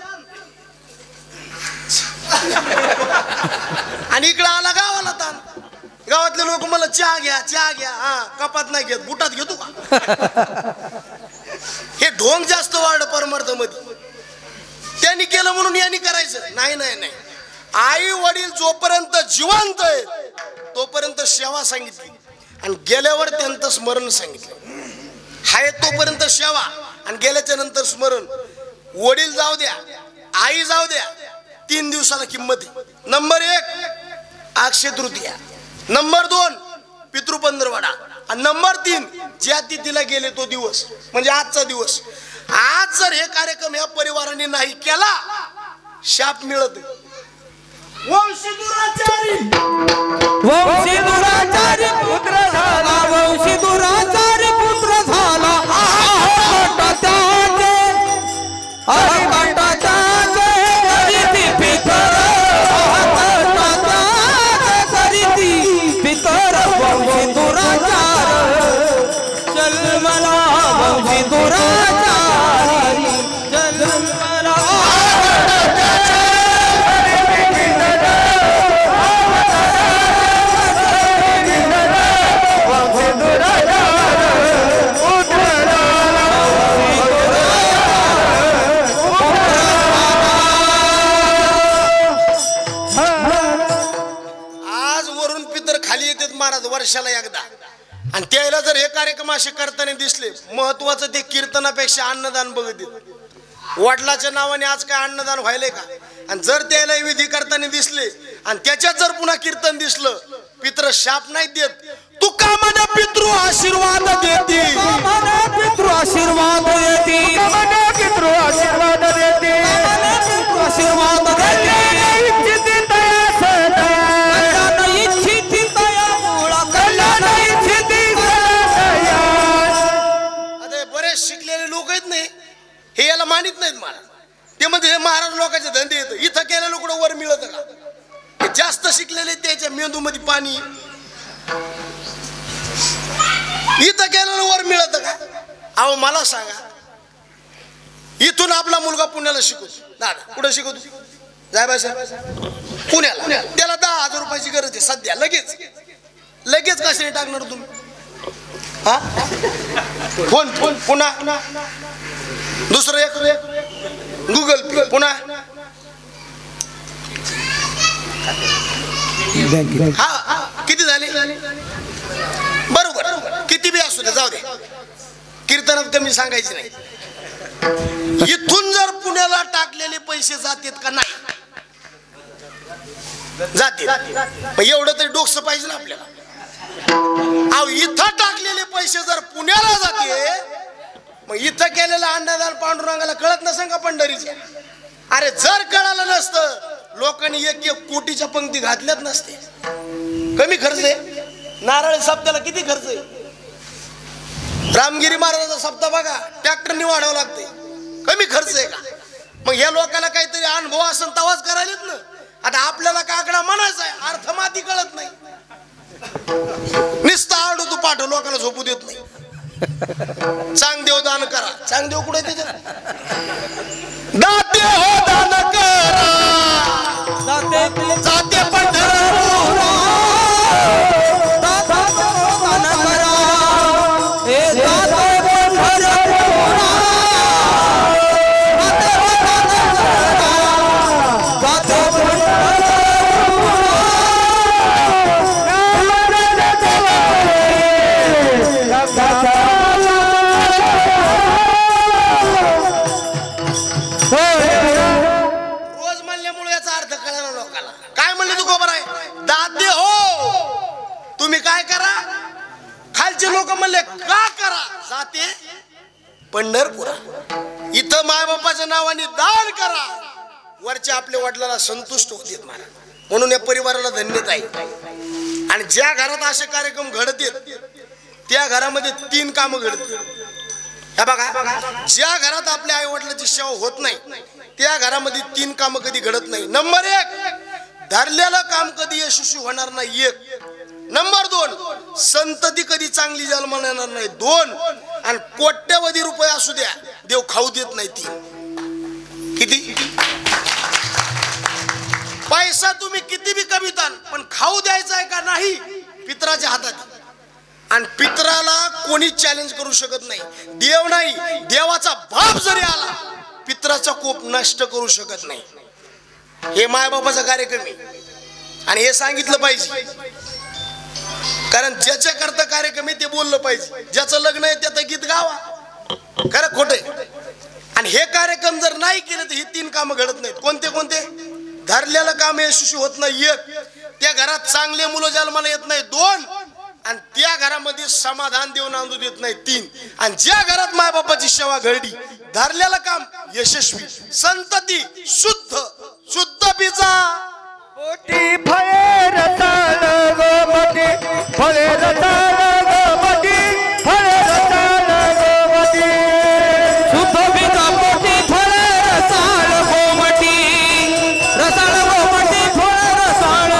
आणि इकडे आला गावाला ताण. गावातले लोक मला चहा घ्या चहा घ्या, हा कपात नाही घेत, बुटात घेतो का? हे ढोंग जास्त वाढ परमार्थ मध्ये. त्यांनी केलं म्हणून यांनी करायचं नाही नाही नाही. आई वडील जोपर्यंत जिवंत आहे तोपर्यंत सेवा सांगितली आणि गेल्यावर त्यांचं स्मरण सांगितलं. हाय तोपर्यंत सेवा आणि गेल्याच्या नंतर स्मरण. वडील जाऊ द्या, आई जाऊ द्या, 3 दिवसाला किंमत आहे. नंबर 1 अक्षय तृतीया, नंबर 2 पितृपंधरवडा आणि नंबर 3 ज्या तिथीला गेले तो दिवस म्हणजे आजचा दिवस. आज जर हे कार्यक्रम या परिवाराने नाही केला शाप मिळत. वंशी दुराचारी पुत्र झाला, वंशी दुराचारी पुत्र झाला. कटाचे करीती फिकर कर वंशी दुराचार चल मला वंशी दुराचारी चल मला महाराज वर्षाला एकदा आणि त्याला जर हे कार्यक्रम असे करताना दिसले महत्वाचं ते कीर्तनापेक्षा अन्नदान बघत वडिलाच्या नावाने आज काय अन्नदान व्हायलंय का आणि जर त्याला विधी करताना दिसले आणि त्याच्यात जर पुन्हा कीर्तन दिसलं पित्र शाप नाही देत तू का मला पितृ आशीर्वाद देती पितृ आशीर्वाद देती पितृ आशीर्वाद देती आशीर्वाद देती शिकलेले लोक आहेत नाही हे याला मानित नाहीत मला ते म्हणजे हे महाराज लोकांचे धंदे येत इथं केलेलं कुठं वर मिळत का हे जास्त शिकलेले त्याच्या मेंदू मध्ये पाणी इथं केलेलं वर मिळत का अहो मला सांगा इथून आपला मुलगा पुण्याला शिकवतो दादा कुठं शिकवतो जाय बाय पुण्याला त्याला 10,000 रुपयाची गरज आहे सध्या लगेच कशाने टाकणार तुम्ही हा फोन पुन्हा दुसरं एक गुगल पे पुन्हा हा किती झाले बरोबर किती बी असू दे जाऊ दे कीर्तनात कमी सांगायचे नाही इथून जर पुण्याला टाकलेले पैसे जातात का नाही जाते एवढं तरी डोकसं पाहिजे ना आपल्याला अहो इथं टाकलेले पैसे जर पुण्याला जाते मग इथं केलेलं अन्नदान पांडुरंगाला कळत नसेल का पंढरीच्या अरे जर कळालं नसतं लोकांनी 1-1 कोटीच्या पंक्ती घातल्याच नसते कमी खर्च आहे नारळी सप्त्याला किती खर्च आहे रामगिरी महाराजाचा सप्ताह बघा ट्रॅक्टरनी वाढावं लागते कमी खर्च आहे का मग ह्या लोकांना काहीतरी अनुभव असेल तवाच करायलेत ना आता आपल्याला काकडा म्हणायचा आहे अर्थ माती कळत नाही निस्ता आडू तू पाठव लोकांना झोपू देत नाही चांगदेव दान करा चांगदेव कुठे त्याच्यात दाते हो दान करा जाते पंढरपूर पंढरपुरा इथं माय बापाच्या नावाने दान करा वरच्या आपल्या वडिलांना संतुष्ट होतात महाराज म्हणून या परिवाराला धन्यता आहे आणि ज्या घरात असे कार्यक्रम घडतात त्या घरामध्ये 3 कामं घडतात हे बघा ज्या घरात आपल्या आई वडिलांची सेवा होत नाही त्या घरामध्ये 3 कामं कधी घडत नाही नंबर 1 धरलेलं काम कधी यशस्वी होणार नाही 1 नंबर 2 संतती कधी चांगली जन्माला येणार नाही 2 आणि कोट्यवधी रुपये असू द्या देव खाऊ देत नाही 3 किती पैसा तुम्ही किती बी कमी ताण पण खाऊ द्यायचा आहे का नाही पितराच्या हातात आणि पितराला कोणी चॅलेंज करू शकत नाही देव नाही देवाचा बाप जरी आला पितराचा कोप नष्ट करू शकत नाही हे मायबापाचा कार्यक्रम आहे आणि हे सांगितलं पाहिजे कारण ज्याच्या करता कार्यक्रम आहे ते बोललं पाहिजे ज्याचं लग्न आहे त्याचं गीत गावा खरं खोटं आणि हे कार्यक्रम जर नाही केले तर ही 3 कामं घडत नाहीत कोणते कोणते धरलेलं काम यशस्वी होत नाही 1 त्या घरात चांगले मुलं जन्माला येत नाही 2 आणि त्या घरामध्ये समाधान देऊन आणू देत नाही 3 आणि ज्या घरात मायबापाची सेवा घडली धरलेलं काम यशस्वी संतती शुद्ध पिजा मोठी फळे रताळ गो मोठी फळे रताळ गो मोठी फळे रताळ गो मोठी शुद्ध पिजा मोठी फळे रसाळ गो मोठी रसाळ गो मोठी फळे रसाळ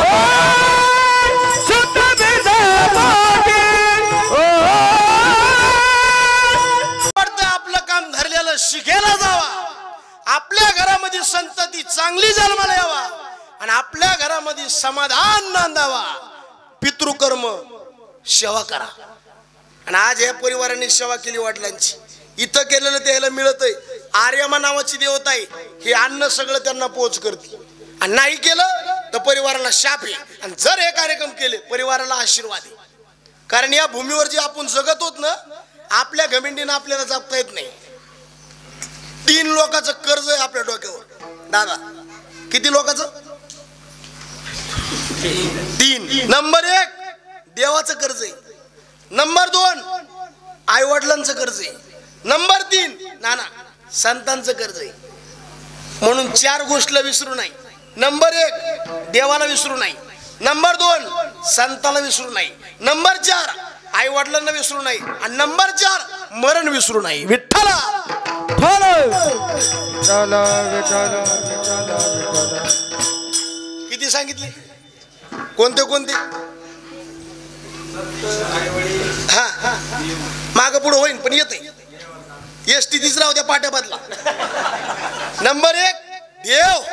शुद्ध पिजा आपल्या घरामध्ये समाधान नांदावा, पितृकर्म सेवा करा. आणि आज या परिवाराने सेवा केली वडिलांची, इथं केलेलं त्याला मिळतंय. आर्यमा नावाची देवता आहे, हे अन्न सगळं त्यांना पोच करते. आणि नाही केलं तर परिवाराला शाप आहे, आणि जर हे कार्यक्रम केले परिवाराला आशीर्वाद आहे. कारण या भूमीवर जे आपण जगत होत ना, आपल्या घमेंडीनं आपल्याला जगता येत नाही. 3 लोकांचं कर्ज आहे आपल्या डोक्यावर. दादा किती लोकांचं? 3. नंबर 1 देवाचं कर्ज आहे. नंबर 2 आई वडिलांचं कर्ज आहे. नंबर 3 नाना संतांचं कर्ज आहे. म्हणून 4 गोष्टीला विसरू नाही. नंबर 1 देवाला विसरू नाही. नंबर 2 संताला विसरू नाही. नंबर 4 आई वडिलांना विसरू नाही. आणि नंबर 4 मरण विसरू नाही. विठ्ठला किती सांगितले? कोणते कोणते? हा माग पुढे होईन पण येते. एसटी तीच राहू द्या पाट्या बदला. नंबर 1 देव.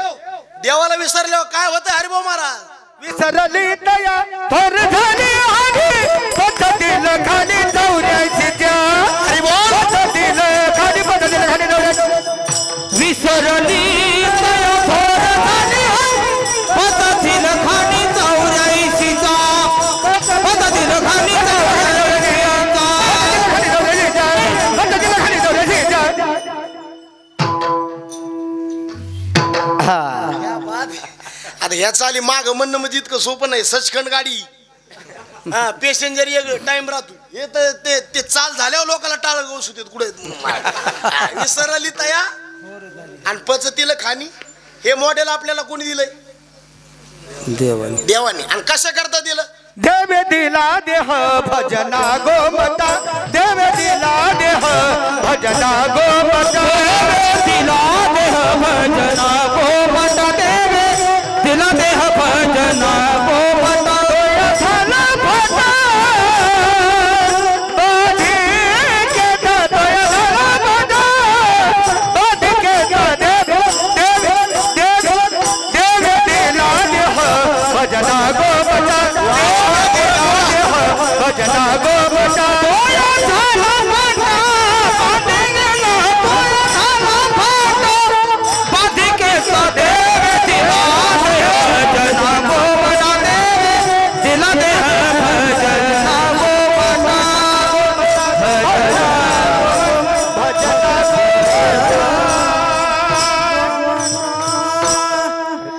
देवाला विसरल्यावर काय होतं? हरिभाऊ महाराज विसरली तया थोर झाली आणि पद्धतील खाली जाऊयाची त्या. पद्धतील खाली पद्धतील खाली जाऊयाची. विसरली तया थोर झाली पद्धतील खाली जाऊयाची त्या. पद्धतील खाली जाऊयाची आता ह्या चाली माग म्हणणं म्हणजे इतकं सोपं नाही. सचखंड गाडी, हा पॅसेंजर एक टाइम राहतो. हे तर ते चाल झाल्यावर लोकांना टाळ गवसू देत कुठे. विसरली तया आणि पचतीला खाणी. हे मॉडेल आपल्याला कोणी दिलंय? देवाने. आणि कशा करता दिलं? देवे दिला देह भजना गोमता. देवे दिला देह भजना गोमता. दिला देह भजना गोमता. देवे दिला देह भजना गोमता. झाला भटा के झाला भटा के देवे दिला देह भजना गोमता. भजना गोमता. झाला भटा के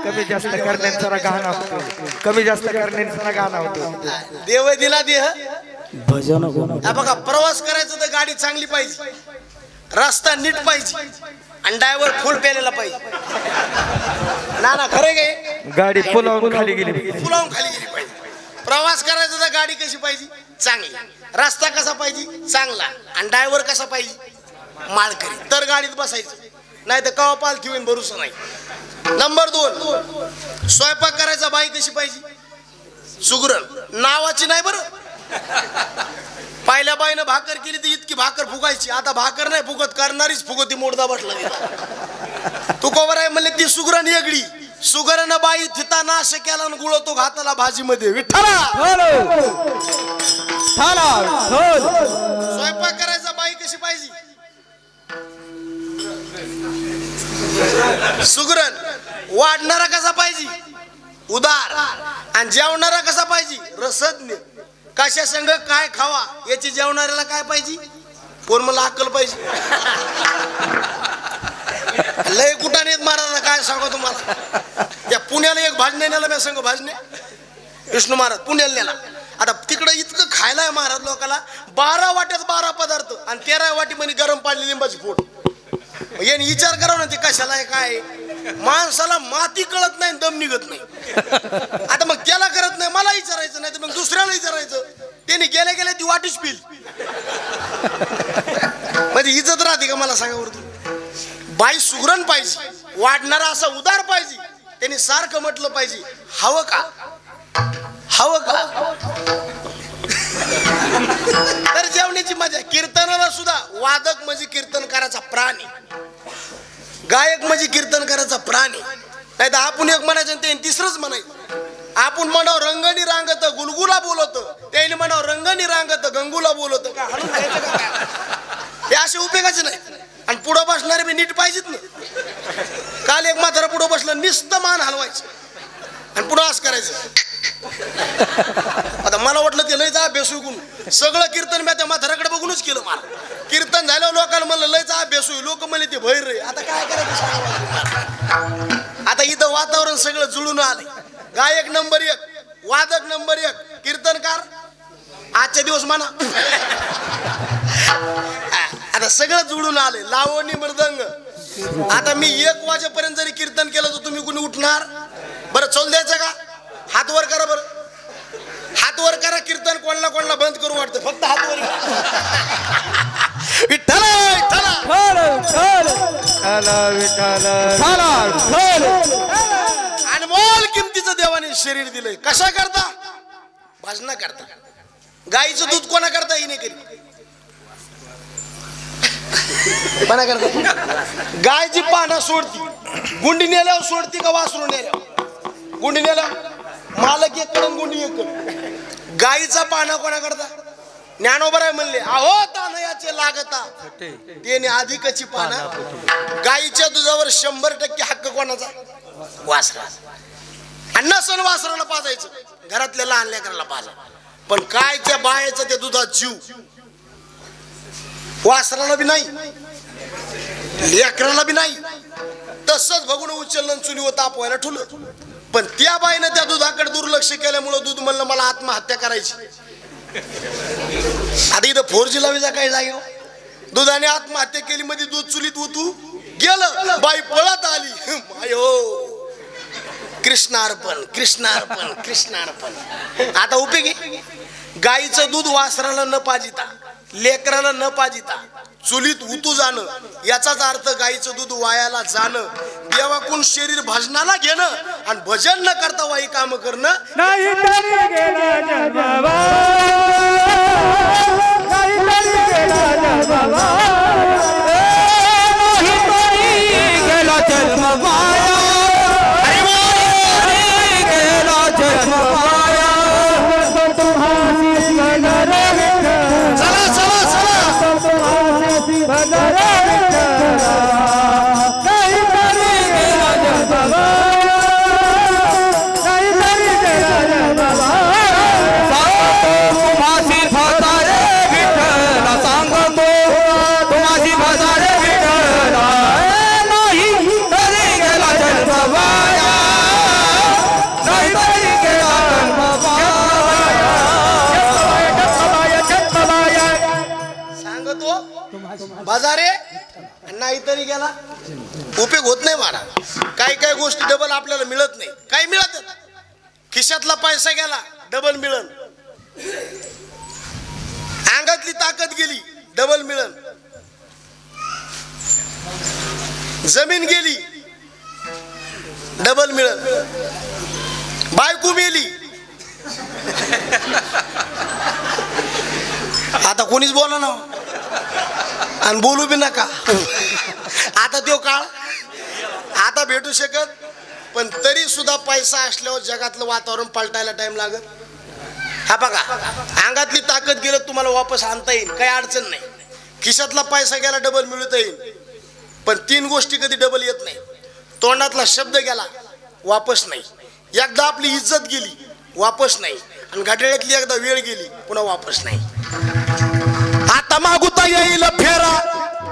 कमी जास्त करण्याचा जरा गाणं होतो. कमी जास्त करण्याचा जरा गाणं होतो. देव दिला देह भजन. बघा प्रवास करायचं तर गाडी चांगली पाहिजे, रस्ता नीट पाहिजे, आणि ड्रायव्हर फुल पेलेला पाहिजे. ना खरं गे गाडी पुलावून खाली गेली. पुलावून खाली गेली पाहिजे. प्रवास करायचा तर गाडी कशी पाहिजे? चांगली. रस्ता कसा पाहिजे? चांगला. आणि ड्रायव्हर कसा पाहिजे? माळकरी. तर गाडीत बसायचं, नाही तर कवा पालखी होईन भरोसा नाही. नंबर 2 स्वयंपाक करायचा बाई कशी पाहिजे? सुगरण. नावाची नाही बरं. पहिल्या बाईनं भाकर केली तर इतकी भाकर फुगायची. आता भाकर नाही फुगत, करणारीच फुगती. मोडदा बसला तिला. तू कोबर आहे म्हणले ती सुगरण वेगळी. सुगरण बाई थिता नाश केला आणि गुळतो घाताला भाजीमध्ये. विठ्ठला स्वयंपाक करायचा बाई कशी पाहिजे? सुगरण. वाढणारा कसा पाहिजे? उदार. आणि जेवणारा कसा पाहिजे? रसज्ञ. कशा संग काय खावा याची जेवणाऱ्याला काय पाहिजे? कोण मला अक्कल पाहिजे. लय कुठाने महाराज काय सांगू तुम्हाला. या पुण्याला एक भाजणे नेला मी संघ. भाजणे विष्णू महाराज पुण्याला नेला. आता तिकडं इतकं खायला आहे महाराज लोकाला. 12 वाट्यात 12 पदार्थ आणि 13 वाटी मध्ये गरम पाडली लिंबाची फोड. याने विचार करावं ना ते कशाला आहे काय. माणसाला माती कळत नाही, दम निघत नाही. आता मग त्याला करत नाही, मला विचारायचं नाही तर मग दुसऱ्याला विचारायचं. त्याने गेल्या गेल्या ती वाटीच पिल. म्हणजे इज्जत राहते का मला सांगा बरं. बाई सुगरण पाहिजे, वाढणारा असा उदार पाहिजे. त्यांनी सारखं म्हटलं पाहिजे हवं का, हवं का. तर जेवण्याची मजा. कीर्तनाला सुद्धा वादक म्हणजे कीर्तन करायचा प्राणी, गायक म्हणजे कीर्तन करायचा प्राणी. नाही तर आपण एक म्हणायचं आणि ते तिसरंच म्हणायचं. आपण म्हणाव रंगणी रांगत गुलगुला बोलत, त्याने म्हणाव रंगणी रांगत गंगूला बोलत. काय हलून जायचं का काय? हे असे उपयोगाचे नाही. आणि पुढं बसणारे बी नीट पाहिजेत ना. काल एक म्हातारा पुढं बसलं, नुसतं मान हलवायचं आणि पुढं असं करायचं. आता मला वाटलं ते लय जा अभ्यासू गुण सगळं कीर्तन मी त्या म्हाताऱ्याकडे बघूनच केलं. मला कीर्तन झाल्यावर लोकांना म्हणलं लय जा अभ्यासू, लोक म्हणले ते भैर रे. आता काय करायचं? आता इथं वातावरण सगळं जुळून आले. गायक नंबर 1, वादक नंबर 1, कीर्तनकार आजच्या दिवस म्हणा. आता सगळं जुळून आले, लावणी मृदंग. आता मी 1 वाजेपर्यंत जरी कीर्तन केलं तर तुम्ही कुणी उठणार? बरं चल द्यायचं का? हात वर करा बरं, हात वर करा. कीर्तन कोणाला कोणाला बंद करू वाटतं, फक्त हात वर. विठ्ठल अनमोल किमतीचं देवाने शरीर दिलंय. कशा करता? भजना करता. गाईचं दूध कोणा करता? हिने करी कोणा करता? गायची पानं सोडती, गुंडी नेल्यावर सोडती का वासरू नेल्यावर? गुंडी नेल्यावर मालक एक कडून गुंडी एक कडून. गाईचा पाना कोणा करता? ज्ञानोबराय म्हणले अहो तानयाचे लागता त्याने अधिकची पाना. गाईच्या दुधावर 100% हक्क कोणाचा? वासरा. अन्न सण वासराला पाजायचं, घरातल्या लहान लेकराला पाजा. पण काय त्या बायाचं त्या दुधात जीव, वासराला बी नाही लेकराला बी नाही. तसंच बघून उचललं चुलीवर तापवायला ठुलं. पण त्या बाईनं त्या दुधाकडे दुर्लक्ष केल्यामुळं दूध म्हणलं मला आत्महत्या करायची. आता इथं 4G लावायचा काय जागे, दुधाने आत्महत्या केली. मध्ये दूध चुलीत उतू गेलं, बाई पळत आली. मायो कृष्णार्पण कृष्णार्पण कृष्णार्पण. आता उपयोगी गाईचं दूध वासराला न पाजिता, लेकराला न पाजिता चुलीत उतू जाणं, याचाच अर्थ गाईचं दूध वायाला जाणं. देवाकून शरीर भजनाला घेणं आणि भजन न करता वाई काम करणं. नाही तरी गेला जन्मवा, नाही तरी गेला जन्मवा, नाही तरी गेला जन्मवा, गेला जन्मवा. चला चला बाजारे नाही तरी गेला. उपयोग होत नाही मला. काही काही गोष्टी डबल आपल्याला मिळत नाही. काही मिळत, खिशातला पैसा गेला डबल मिळन, अंगातली ताकद गेली डबल मिळन, जमीन गेली डबल मिळन, बायको मेली. आता कोणीच बोला ना आणि बोलू बी नका. आता तो काळ आता भेटू शकत, पण तरी सुद्धा पैसा असल्यावर जगातलं वातावरण पलटायला टाइम लागत. हा बघा, अंगातली ताकद गेलं तुम्हाला वापस आणता येईल, काही अडचण नाही. खिशातला पैसा गेला डबल मिळवता येईल, पण 3 गोष्टी कधी डबल येत नाही. तोंडातला शब्द गेला वापस नाही, एकदा आपली इज्जत गेली वापस नाही, आणि घड्याळ्यातली एकदा वेळ गेली पुन्हा वापस नाही. आता मागुता येईल फेरा,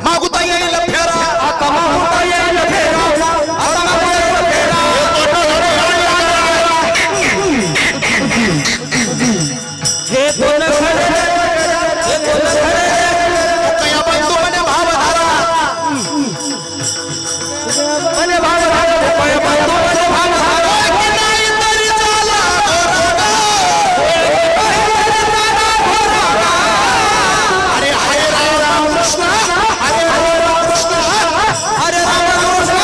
मागुता येईल फेरा, आता मागुता येईल फेरा, आता मागुता येईल फेरा. हे दोन खरे, हे दोन खरे, तुझ्या बंधू म्हणे भावधारा, म्हणे भावधारा, बंधू म्हणे भावधारा. नाही तरी झाला अरे हरे राम कृष्ण, हरे राम कृष्ण, हरे राम कृष्ण,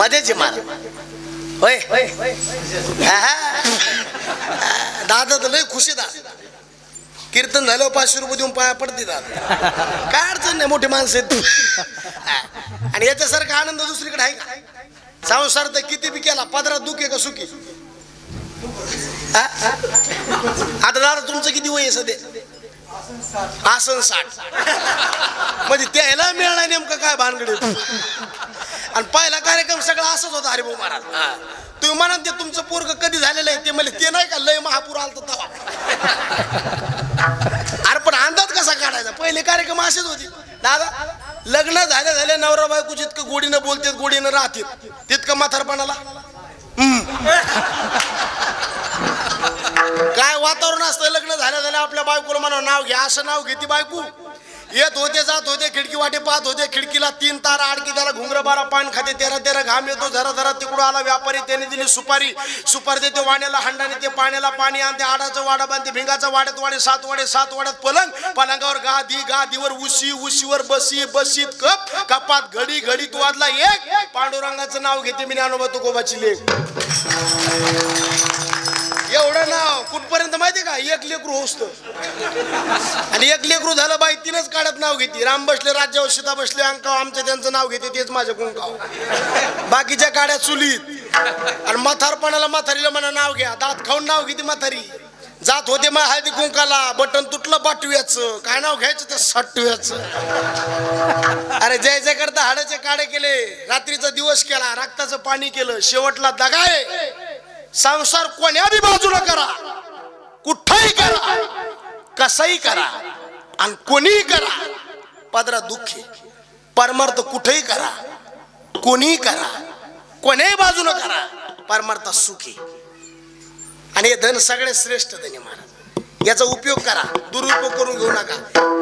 मजेची मार होय. दादा तर लय खुशी दादा. कीर्तन झालं 500 रुपये देऊन पाया पडते दादा. काय अडचण नाही, मोठी माणसं आहेत. आणि याच्यासारखा आनंद दुसरीकडे आहे का? संसार तर किती बी केला, पदरात दुखे का सुखी. आता दादा तुमचं किती वय आहे सध्या? आसन 60. म्हणजे त्याला मिळणार नेमकं काय भानगड. आणि पहिला कार्यक्रम सगळा असंच होता हरिभाऊ महाराज. तुम्ही म्हणा ते तुमचं पोरग कधी झालेलं आहे ते म्हणले ते नाही का लय महापूर आलता तवा. अरे पण अंदाज कसा काढायचा? पहिले कार्यक्रम असेच होते दादा. लग्न झाले नवरा बायको जितकं गोडीनं बोलतात गोडीनं राहतात तितकं म्हातारपणाला काय वातावरण असतं. लग्न झाल्या आपल्या बायकोला म्हणा नाव घ्या, असं नाव घेते बायको. येत होते जात होते, खिडकी वाटे पाहत होते, खिडकीला 3 तारा आडकी, त्याला घुंगर 12 पान खाते, 13 घाम येतो. जरा तिकडून आला व्यापारी, त्याने दिली सुपारी देते वाण्याला, हंडाने ते पाण्याला पाणी आणते, आडाचं वाडा बांधते, भिंगाचा वाड्यात वाडे, 7 वाड्यात पलंग, पलंगावर गादीवर उशीवर बसीत कपात घडी तू वाजला एक. पांडुरंगाचं नाव घेते मी ज्ञानोबा तुकोबाची लेक. एवढं नाव कुठपर्यंत माहिती का? 1 लेकरू होतं. आणि 1 लेकरू झालं बाई 3च काढत नाव घेते. राम बसले राज्यावर, सीता बसले अंकाव, आमचं त्यांचं नाव घेते, तेच माझ्या कुंकाव. बाकीच्या काड्या चुलीत. आणि म्हातारपणाला म्हातारीला म्हणा नाव घ्या, दात खाऊन नाव घेते म्हातारी. जात होते मग हळदी कुंकाला, बटन तुटलं बाटव्याचं, काय नाव घ्यायचं ते 60व्याचं. अरे जय करता हाडाचे काढे केले, रात्रीचा दिवस केला, रक्ताचं पाणी केलं, शेवटला दगाय. संसार कोण्या बी बाजूला करा, कुठंही करा, कसंही करा आणि कोणीही करा, पदरात दुःखी. परमार्थ कुठेही करा, कोणीही करा, कोण्याही बाजूला करा, परमार्थ सुखी. आणि हे धन सगळे श्रेष्ठ धन महाराज. याचा उपयोग करा, दुरुपयोग करून घेऊ नका.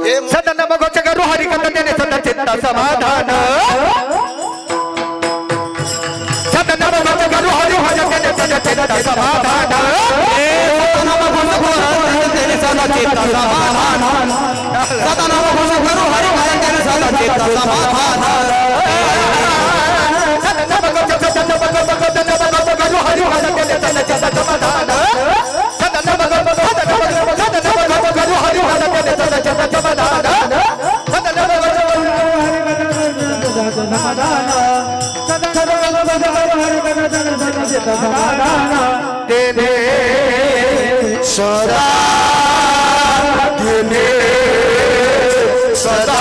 हे सदन बघोचे करू हरी कथेने सदा चित्त समाधान. सदन बघोचे करू हरी कथेने सदा चित्त समाधान. सदन बघोचे सदा चित्त समाधान. सदन बघोचे करू हरी कथेने सदा चित्त समाधान. सदन बघोचे करू हरी कथेने सदा चित्त समाधान. सदा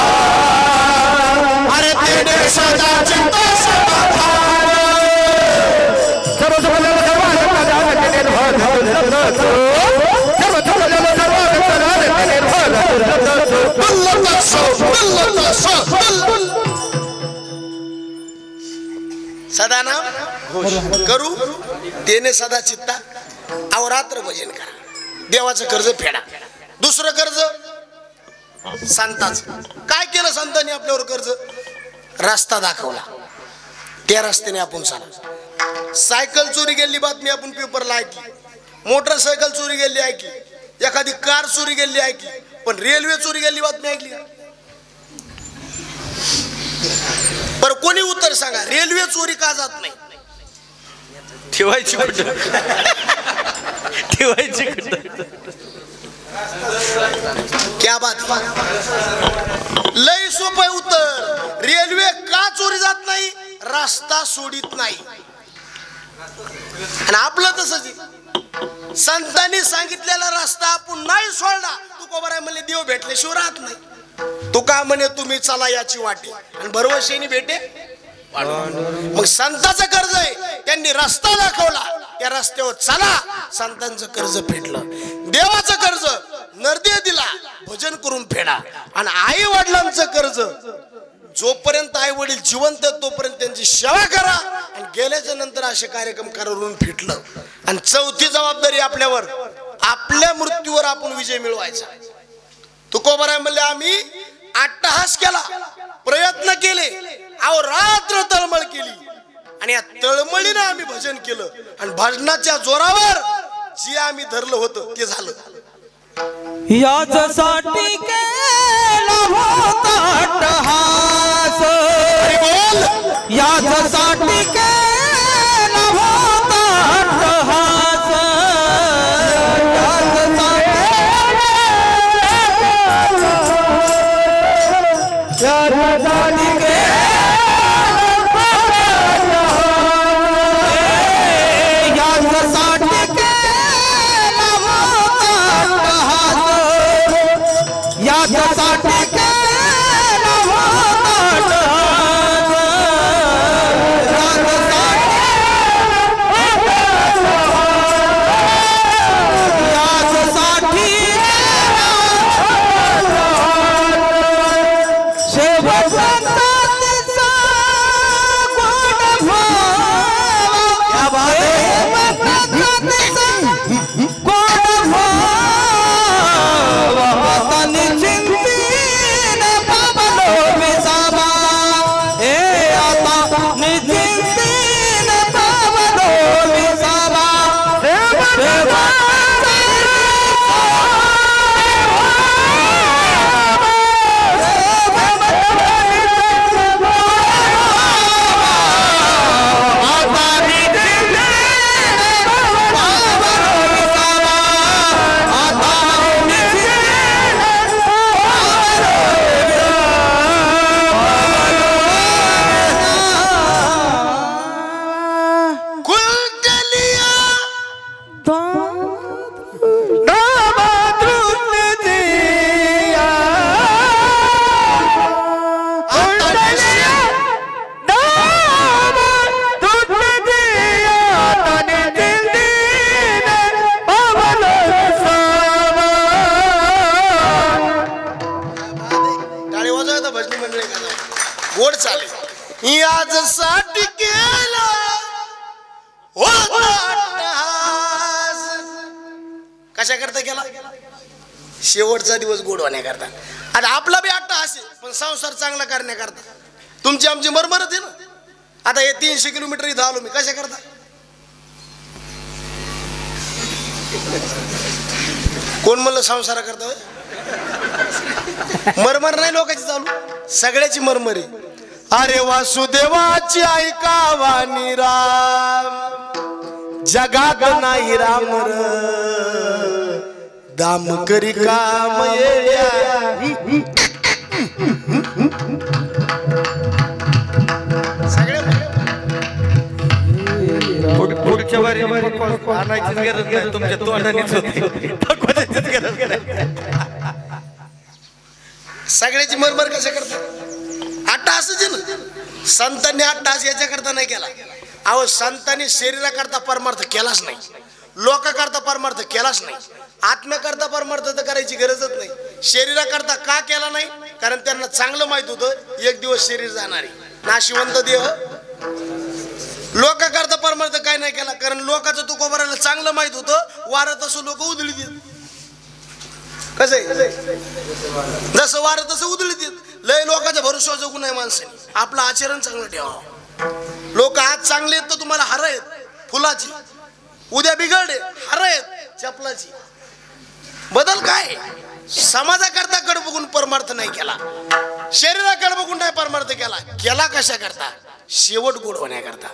अरे तेने सदा चित्त समाधान. सदा नाम करू तेने सदा चित्ता. अवरात्र भजन करा, देवाचं कर्ज फेडा. दुसरं कर्ज संतांचं. काय केलं संतांनी आपल्यावर कर्ज? रस्ता दाखवला, त्या रस्त्याने आपण चाला. सायकल चोरी गेली बातमी आपण पेपरला ऐकली, मोटरसायकल चोरी गेली ऐकली, एखादी कार चोरी गेली ऐकली, पण रेल्वे चोरी गेली बातमी ऐकली का? पर कोणी उत्तर सांगा, रेल्वे चोरी का जात नाही? ठेवायची क्या बात. लय सोपं उत्तर. रेल्वे का चोरी जात नाही? रस्ता सोडित नाही. आणि आपलं तसंच संतांनी सांगितलेला रस्ता आपण नाही सोडला. तू कोबराय म्हणले देव भेटल्याशिवाय राहत नाही. तू का म्हणे तुम्ही चला याची वाटे आणि भरवशेनी भेटे. मग संतांचं कर्ज आहे, त्यांनी रस्ता दाखवला, त्या रस्त्यावर चला, संतांचं कर्ज फेडलं. देवाचं कर्ज नरदे दिला, भजन करून फेडा. आणि आई वडिलांचं कर्ज जोपर्यंत आई वडील जिवंत तोपर्यंत त्यांची सेवा करा. आणि गेल्याच्या नंतर असे कार्यक्रम करून फिटलं. आणि चौथी जबाबदारी आपल्यावर, आपल्या मृत्यूवर आपण विजय मिळवायचा. तुकोबाराय म्हणले आम्ही अट्टहास केला, प्रयत्न केले, रात्र तळमळ केली, आणि या तळमळीनं आम्ही भजन केलं. आणि भजनाच्या जोरावर जे आम्ही धरलं होतं ते झालं. याच्यासाठी केला होता अट्टहास, याच्यासाठी याच्यासाठी केला होता गोड चाले याजसाठी केला कशा करता केला शेवटचा दिवस गोड होण्याकरता आणि आपला बी अट्टहास आहे पण संसार चांगला करण्याकरता तुमची आमची मरमरत आहे ना आता हे 300 किलोमीटर इथं आलो मी कशा करता कोण म्हणलं संसार करता मरमर नाही लोकांची चालू सगळ्याची मरमर आहे अरे वासुदेवाची ऐकावा राम जगात नाही राम दाम करी काम पुढच्या वारी आणायचीच गरज नाही तुमच्या तोंडानेच सगळ्याची मरमर कशा करता अट्टहास आहे ना संतांनी अट्टहास याच्या करता नाही केला अहो संतांनी शरीराकरता परमार्थ केलाच नाही लोकांकरता परमार्थ केलाच नाही आत्म्याकरता परमार्थ तर करायची गरजच नाही शरीराकरता का केला नाही कारण त्यांना चांगलं माहित होतं एक दिवस शरीर जाणार आहे नाशिवंत देह लोकांकरता परमार्थ काय नाही केला कारण लोकांचं तुकोबाराला चांगलं माहित होतं वारत असं लोक उधळी देत कसं आहे जसं वारं तसं उधळी देत लय लोकांच्या भरोसा जगू नये माणसाने आपलं आचरण चांगलं ठेवावं लोक आज चांगले आहेत तर तुम्हाला हार आहेत फुलाची उद्या बिघडले हार आहेत चपलाची बदल काय समाजाकरता कडे बघून परमार्थ नाही केला शरीराकडे बघून नाही परमार्थ केला केला कशा करता शेवट गोड होण्याकरता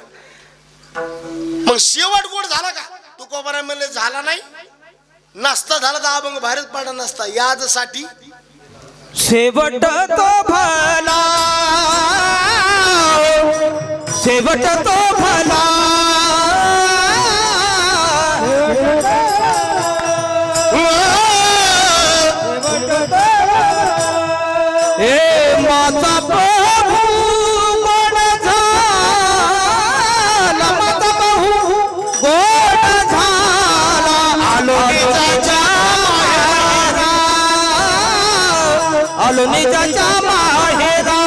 मग शेवट गोड झाला का तुकोबारा म्हणले झाला नाही नसता झाला तर अभंग बाहेरच पडला नसता याजसाठी शेवट तो भला शेवट तो भला ए माता प्रभू गोड झाला माता प्रभू गोड झाला आलो निजाच्या माहेरा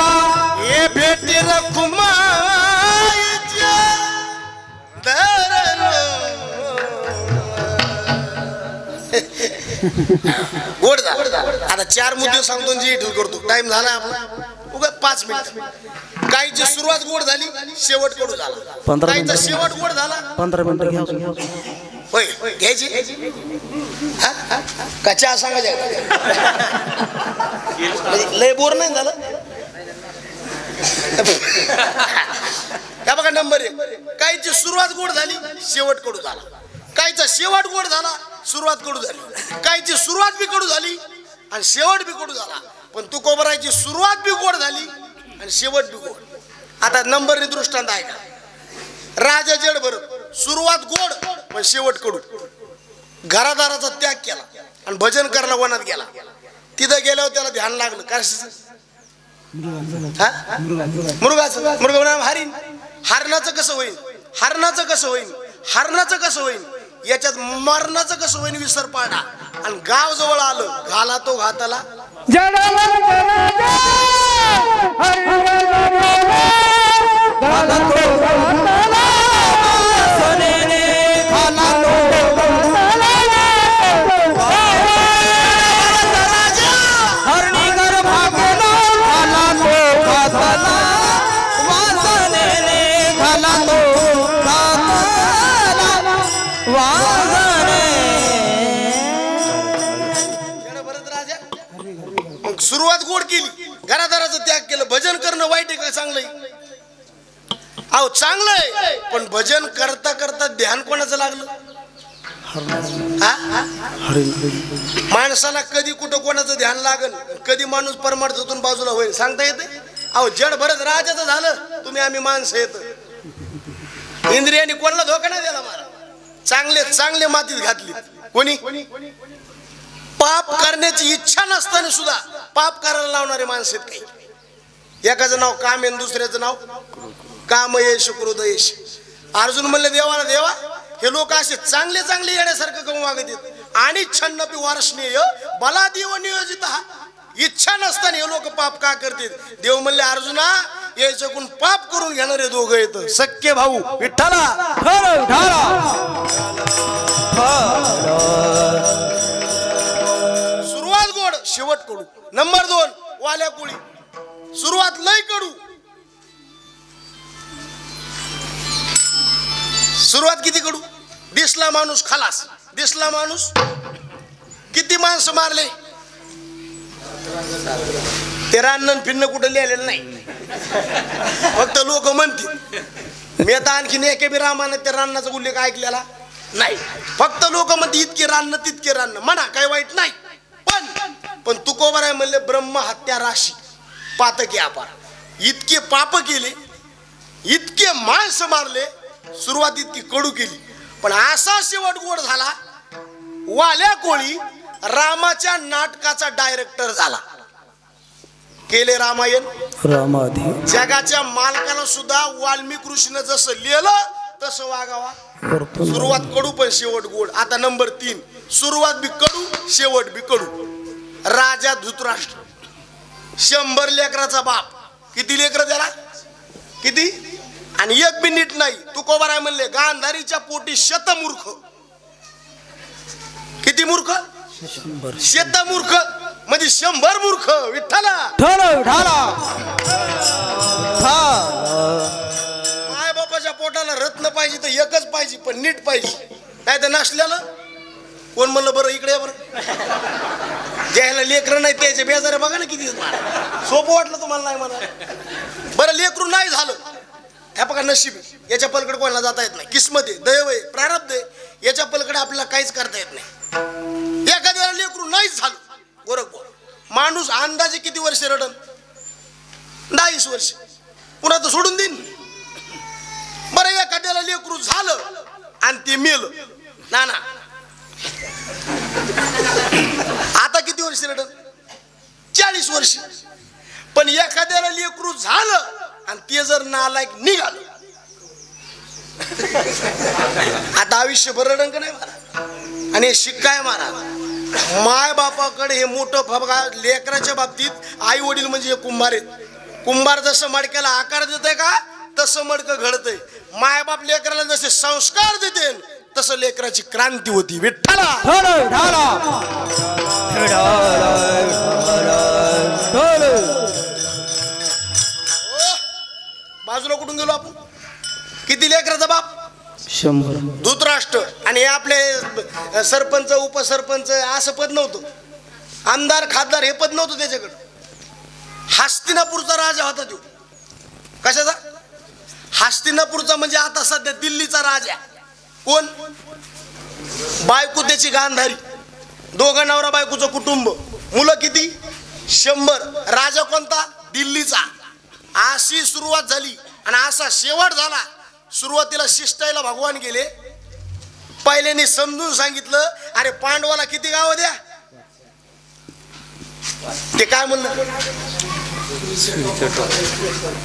ये भेटी रखुमाईच्या दररो गोड झाला आता 4 मुद्दे सांगतो जी इटल करतो टाइम झाला आपला उगा 5 मिनिट काहीची सुरुवात गोड झाली शेवट कडू झाला काहीचा शेवट गोड झाला 15 मिनिटं घ्या होय घ्यायची कच्चा सांगायचं लय बोर नाही झालं बघा नंबर 1 काहीची सुरुवात गोड झाली शेवट कडू झाला काहीचा शेवट गोड झाला सुरुवात कडू झाली काहीची सुरुवात बी कडू झाली आणि शेवट बी कडू झाला पण तुकोबाराची सुरुवात बी गोड झाली आणि शेवट बी गोड आता नंबरने दृष्टांत आहे का राजा जड भरत सुरुवात गोड पण शेवट कडू घरादाराचा त्याग केला आणि भजन करायला वनात गेला तिथं गेल्यावर त्याला ध्यान लागलं काय मृगाचं मृग हरिण हरणाचं कसं होईल हरणाचं कसं होईल हरणाचं कसं होईल याच्यात मरणाचं कसं होईल विसर पाडा आणि गाव जवळ आलं घाला तो घाताला सुरुवात गोड केली घरादाराचं त्याग केलं भजन करणं वाईट आहे का चांगलंय अहो चांगलंय पण भजन करता करता ध्यान कोणाचं लागलं माणसाला कधी कुठं कोणाचं ध्यान लागल कधी माणूस परमार्थातून बाजूला होईल सांगता येते अहो जड भरत राजाचं झालं तुम्ही आम्ही माणसं येत इंद्रियाने कोणाला धोका नाही दिला मला चांगले चांगले मातीत घातली कोणी पाप करण्याची इच्छा नसताना सुद्धा पाप करायला लावणारे माणसं आहेत काही एकाचं नाव काम आहे दुसऱ्याचं नाव काम यश क्रोधयश अर्जुन म्हणले देवाला देवा हे लोक असे चांगले चांगले येण्यासारखं कमी वागत आहेत आणि छन्नपी वारसनीय बला देव नियोजित इच्छा नसताना हे लोक पाप का करतात देव म्हणले अर्जुना याच्याकडून पाप करून घेणारे दोघं येत सख्खे भाऊ विठ्ठला सुरुवात गोड शेवट कडू नंबर 2 वाल्या कोळी सुरुवात लय कडू सुरुवात किती कडू दिसला माणूस खलास दिसला माणूस किती माणसं मारले ते रान्न फिरणं कुठं लिहिलेलं नाही फक्त लोक म्हणतील मी आता आणखीन एके बी रामाने त्या रान्नाचा उल्लेख ऐकलेला नाही फक्त लोक म्हणते इतके रान्न तितके रान्न म्हणा काही वाईट नाही पण तुकोबर आहे म्हणले ब्रह्म हत्या राशी पातकी अपार इतके पाप केले इतके माणसं मारले सुरुवात इतकी कडू केली पण असा शेवट गोड झाला वाल्या कोळी रामाच्या नाटकाचा डायरेक्टर झाला केले रामायण रामाधी जगाच्या मालकाला सुद्धा वाल्मिकी ऋषीने जसं लिहिलं तसं वागावा सुरुवात कडू पण शेवट गोड आता नंबर 3 सुरुवात बी कडू शेवट बी कडू राजा धृतराष्ट्र 100 लेकराचा बाप किती लेकर त्याला किती आणि एक बी नीट नाही तुकोबाराय म्हणले गांधारीच्या पोटी शतमूर्ख किती मूर्ख शतमूर्ख म्हणजे 100 मूर्ख विठ्ठला माय बापाच्या पोटाला रत्न पाहिजे तर एकच पाहिजे पण नीट पाहिजे नाही तर नसल्याला कोण म्हणलं बरं इकडे बरं ज्याला लेकरं नाही त्याचे बेजारे बघा ना किती सोपं वाटलं तुम्हाला नाही मला बरं लेकरू नाही झालं ह्या बघा नशीब याच्या पलीकडे कोणाला जाता येत नाही किस्मत आहे दैव आहे प्रारब्ध आहे याच्या पलीकडे आपल्याला काहीच करता येत नाही एखाद्याला लेकरू नाहीच झालं गोरख माणूस अंदाजे किती वर्ष रडन 10 वर्ष पुन्हा तर सोडून देईन बरं एखाद्याला लेकरू झालं आणि ते मेलं ना आता किती वर्ष रडन 40 वर्ष पण एखाद्याला लेकरू झालं आणि ते जर नालायक निघालं आता आयुष्यभर रडन का नाही महाराज आणि शिक्काय महाराज माय बापाकडे हे मोठं बघा लेकराच्या बाबतीत आई वडील म्हणजे कुंभार आहेत कुंभार जसं मडक्याला आकार देतय का तसं मडकं घडतंय माय बाप लेकराला जसे संस्कार देते तसं लेकराची क्रांती होती विठ्ठला बाजूला कुठून गेलो आपण किती लेकराचा बाप 100 धृतराष्ट्र आणि आपले सरपंच उपसरपंच असं पद नव्हतं आमदार खासदार हे पद नव्हतं त्याच्याकडे हस्तिनापूरचा राजा होता तो कशाचा हस्तिनापूरचा म्हणजे आता सध्या दिल्लीचा राजा कोण बायको त्याची गांधारी दोघं नवरा बायकोचं कुटुंब मुलं किती 100 राजा कोणता दिल्लीचा अशी सुरुवात झाली आणि असा शेवट झाला सुरुवातीला शिष्टाईला भगवान गेले पहिल्याने समजून सांगितलं अरे पांडवाला किती गाव द्या ते काय म्हणलं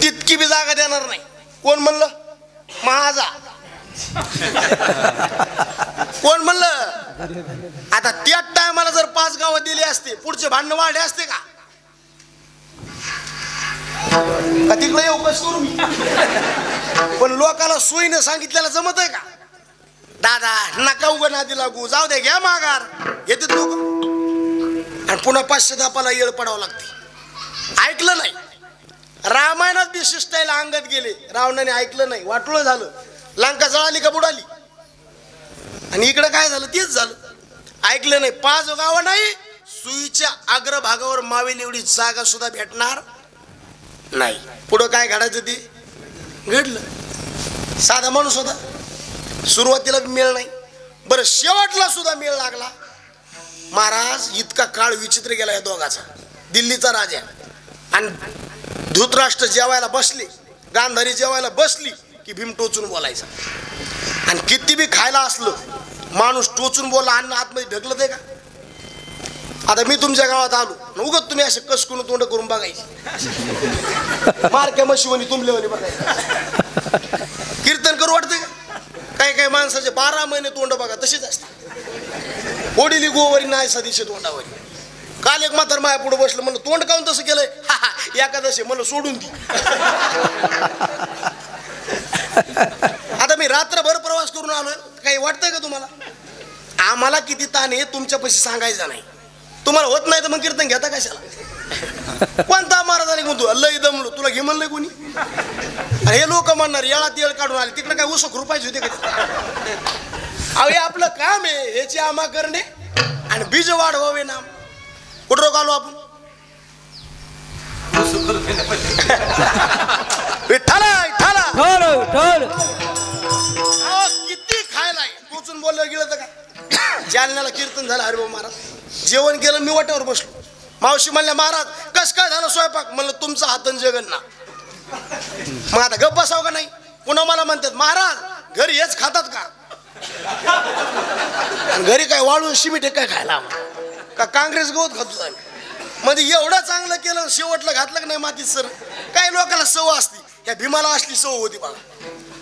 तितकी बी जागा देणार नाही. कोण म्हणलं? महाजा. कोण म्हणलं? आता त्याच टायमाला जर 5 गावं दिली असते पुढचे भांडण वाढे असते का? तिकडे येऊ कस करू मी? पण लोकाला सोयीनं सांगितल्याला जमत आहे का? दादा नका उघड नादी लागू, जाऊ दे घ्या माघार येते लोक. आणि पुन्हा 500 धापाला येळ पडावं लागते. ऐकलं नाही. रामायणात बी शिष्टायला अंगत गेले, रावणाने ऐकलं नाही, वाटलं झालं. लंका जळाली का बुडाली. आणि इकडं काय झालं? तेच झालं. ऐकलं नाही. 5 गावं नाही, सुईच्या अग्रभागावर मावेल एवढी जागा सुद्धा भेटणार नाही. पुढं काय घडायचं ते घडलं. साधा माणूस होता, सुरुवातीला मेळ नाही, बरं शेवटला सुद्धा मेळ लागला. महाराज इतका काळ विचित्र गेला या दोघाचा. दिल्लीचा राजा आणि धृतराष्ट्र जेवायला बसले, गांधारी जेवायला बसली की भीम टोचून बोलायचा. आणि किती बी खायला असलं माणूस टोचून बोलला, अन्न आतमध्ये ढकलत आहे का? आता मी तुमच्या गावात आलो, उगत तुम्ही असे कसकून तोंड करून बघायची, मारक्या मशिवणी तुंबलेवणी बघायची. कीर्तन करू वाटते का? काही काही माणसाचे 12 महिने तोंड बघा तशीच असते. ओढिली गोवरी नाही सदिशे तोंडावरी. काल एक म्हातार माया पुढे बसलं, म्हणलं तोंड काऊन तसं केलंय? एकादशी म्हणलं सोडून दी. आता मी रात्रभर प्रवास करून आलोय, काही वाटतंय का तुम्हाला? आम्हाला किती ताण आहे तुमच्या पैसे सांगायचा नाही. तुम्हाला होत नाही तर मग कीर्तन घेता कशाला? कोणता महाराजाने म्हणतो लय दमलो, तुला घे म्हणलंय कोणी? हे लोक म्हणणार येळात येळ काढून आले, तिकडे काय उसक रुपायचे होते का? अहो आपलं काम आहे ह्याची आमा करणे आणि बीज वाढवावे ना. कुठं आलो आपण? किती खायला पोचून बोललं गेलं तर का? जालन्याला कीर्तन झालं हरिभाऊ महाराज, जेवण केलं, मी वाट्यावर बसलो. मावशी म्हणल्या महाराज कस काय झालं स्वयंपाक? म्हणलं तुमचा हातन जगन ना. मग आता गप्प बसाव का नाही? पुन्हा मला म्हणतात महाराज घरी हेच खातात का? घरी काय वाळून शिमिटे काय खायला का काँग्रेस गवत खातो आम्ही? म्हणजे एवढं चांगलं केलं शेवटला घातलं का नाही मातीत सर? काही लोकांना सव असती, या भीमाला असली सव होती बघा.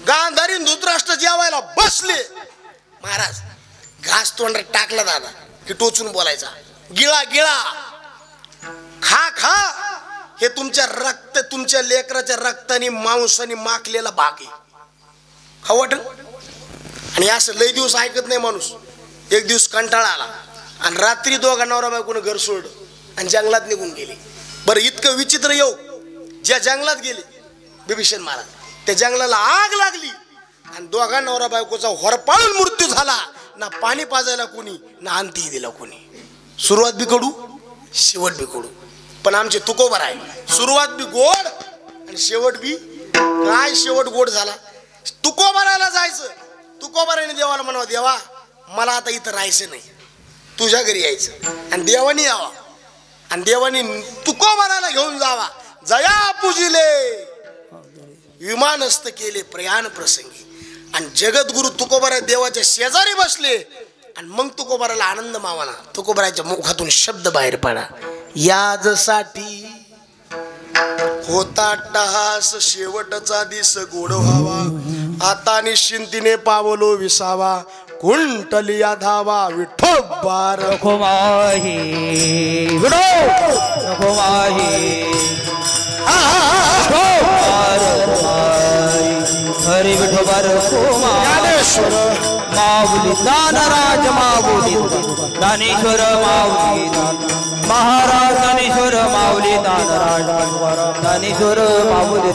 गांधारी धृतराष्ट्र जेवायला बसले, महाराज घास तोंडात टाकला दादा की टोचून बोलायचा, गिळा गिळा, खा खा. हे तुमच्या रक्त, तुमच्या लेकराच्या रक्ताने मांसाने माखलेला भाग आहे. खाऊ वाटल. आणि असं लय दिवस ऐकत नाही माणूस. एक दिवस कंटाळा आला आणि रात्री दोघा नवरा बायकोनं घर सोडलं आणि जंगलात निघून गेले. बरं इतकं विचित्र येऊ, ज्या जंगलात गेले बिभीषण महाराज, त्या जंगलाला आग लागली आणि दोघा नवरा बायकोचा होरपाळून मृत्यू झाला. ना पाणी पाजायला कोणी, ना अंती दिला कोणी. सुरुवात बी कडू, शेवट बी कडू. पण आमचे तुकोबर आहे, सुरुवात बी गोड आणि शेवट बी काय? शेवट गोड झाला. तुकोबरायला जायचं, तुकोबराने देवाला म्हणावं देवा मला आता इथं राहायचं नाही, तुझ्या घरी यायचं. आणि देवानी यावा आणि देवानी तुकोबराला घेऊन जावा. जया पूजिले विमानस्थ केले प्रयाण प्रसंगी. आणि जगद्गुरु तुकोबरा देवाच्या शेजारी बसले आणि मग तुकोबराला आनंद मावाला. तुकोबराच्या मुखातून शब्द बाहेर पडा, याजसाठी होता टहास शेवटचा दिस गोड व्हावा. आता निश्चिंतीने पावलो विसावा, कुंटलिया धावा विठोबार. नको माही नको माही हरी विठोबार ज्ञानेश्वर माऊली दानराज माऊली दानेश्वर माऊली महाराज दानेश्वर माऊली दानराज दानेश्वर माऊली.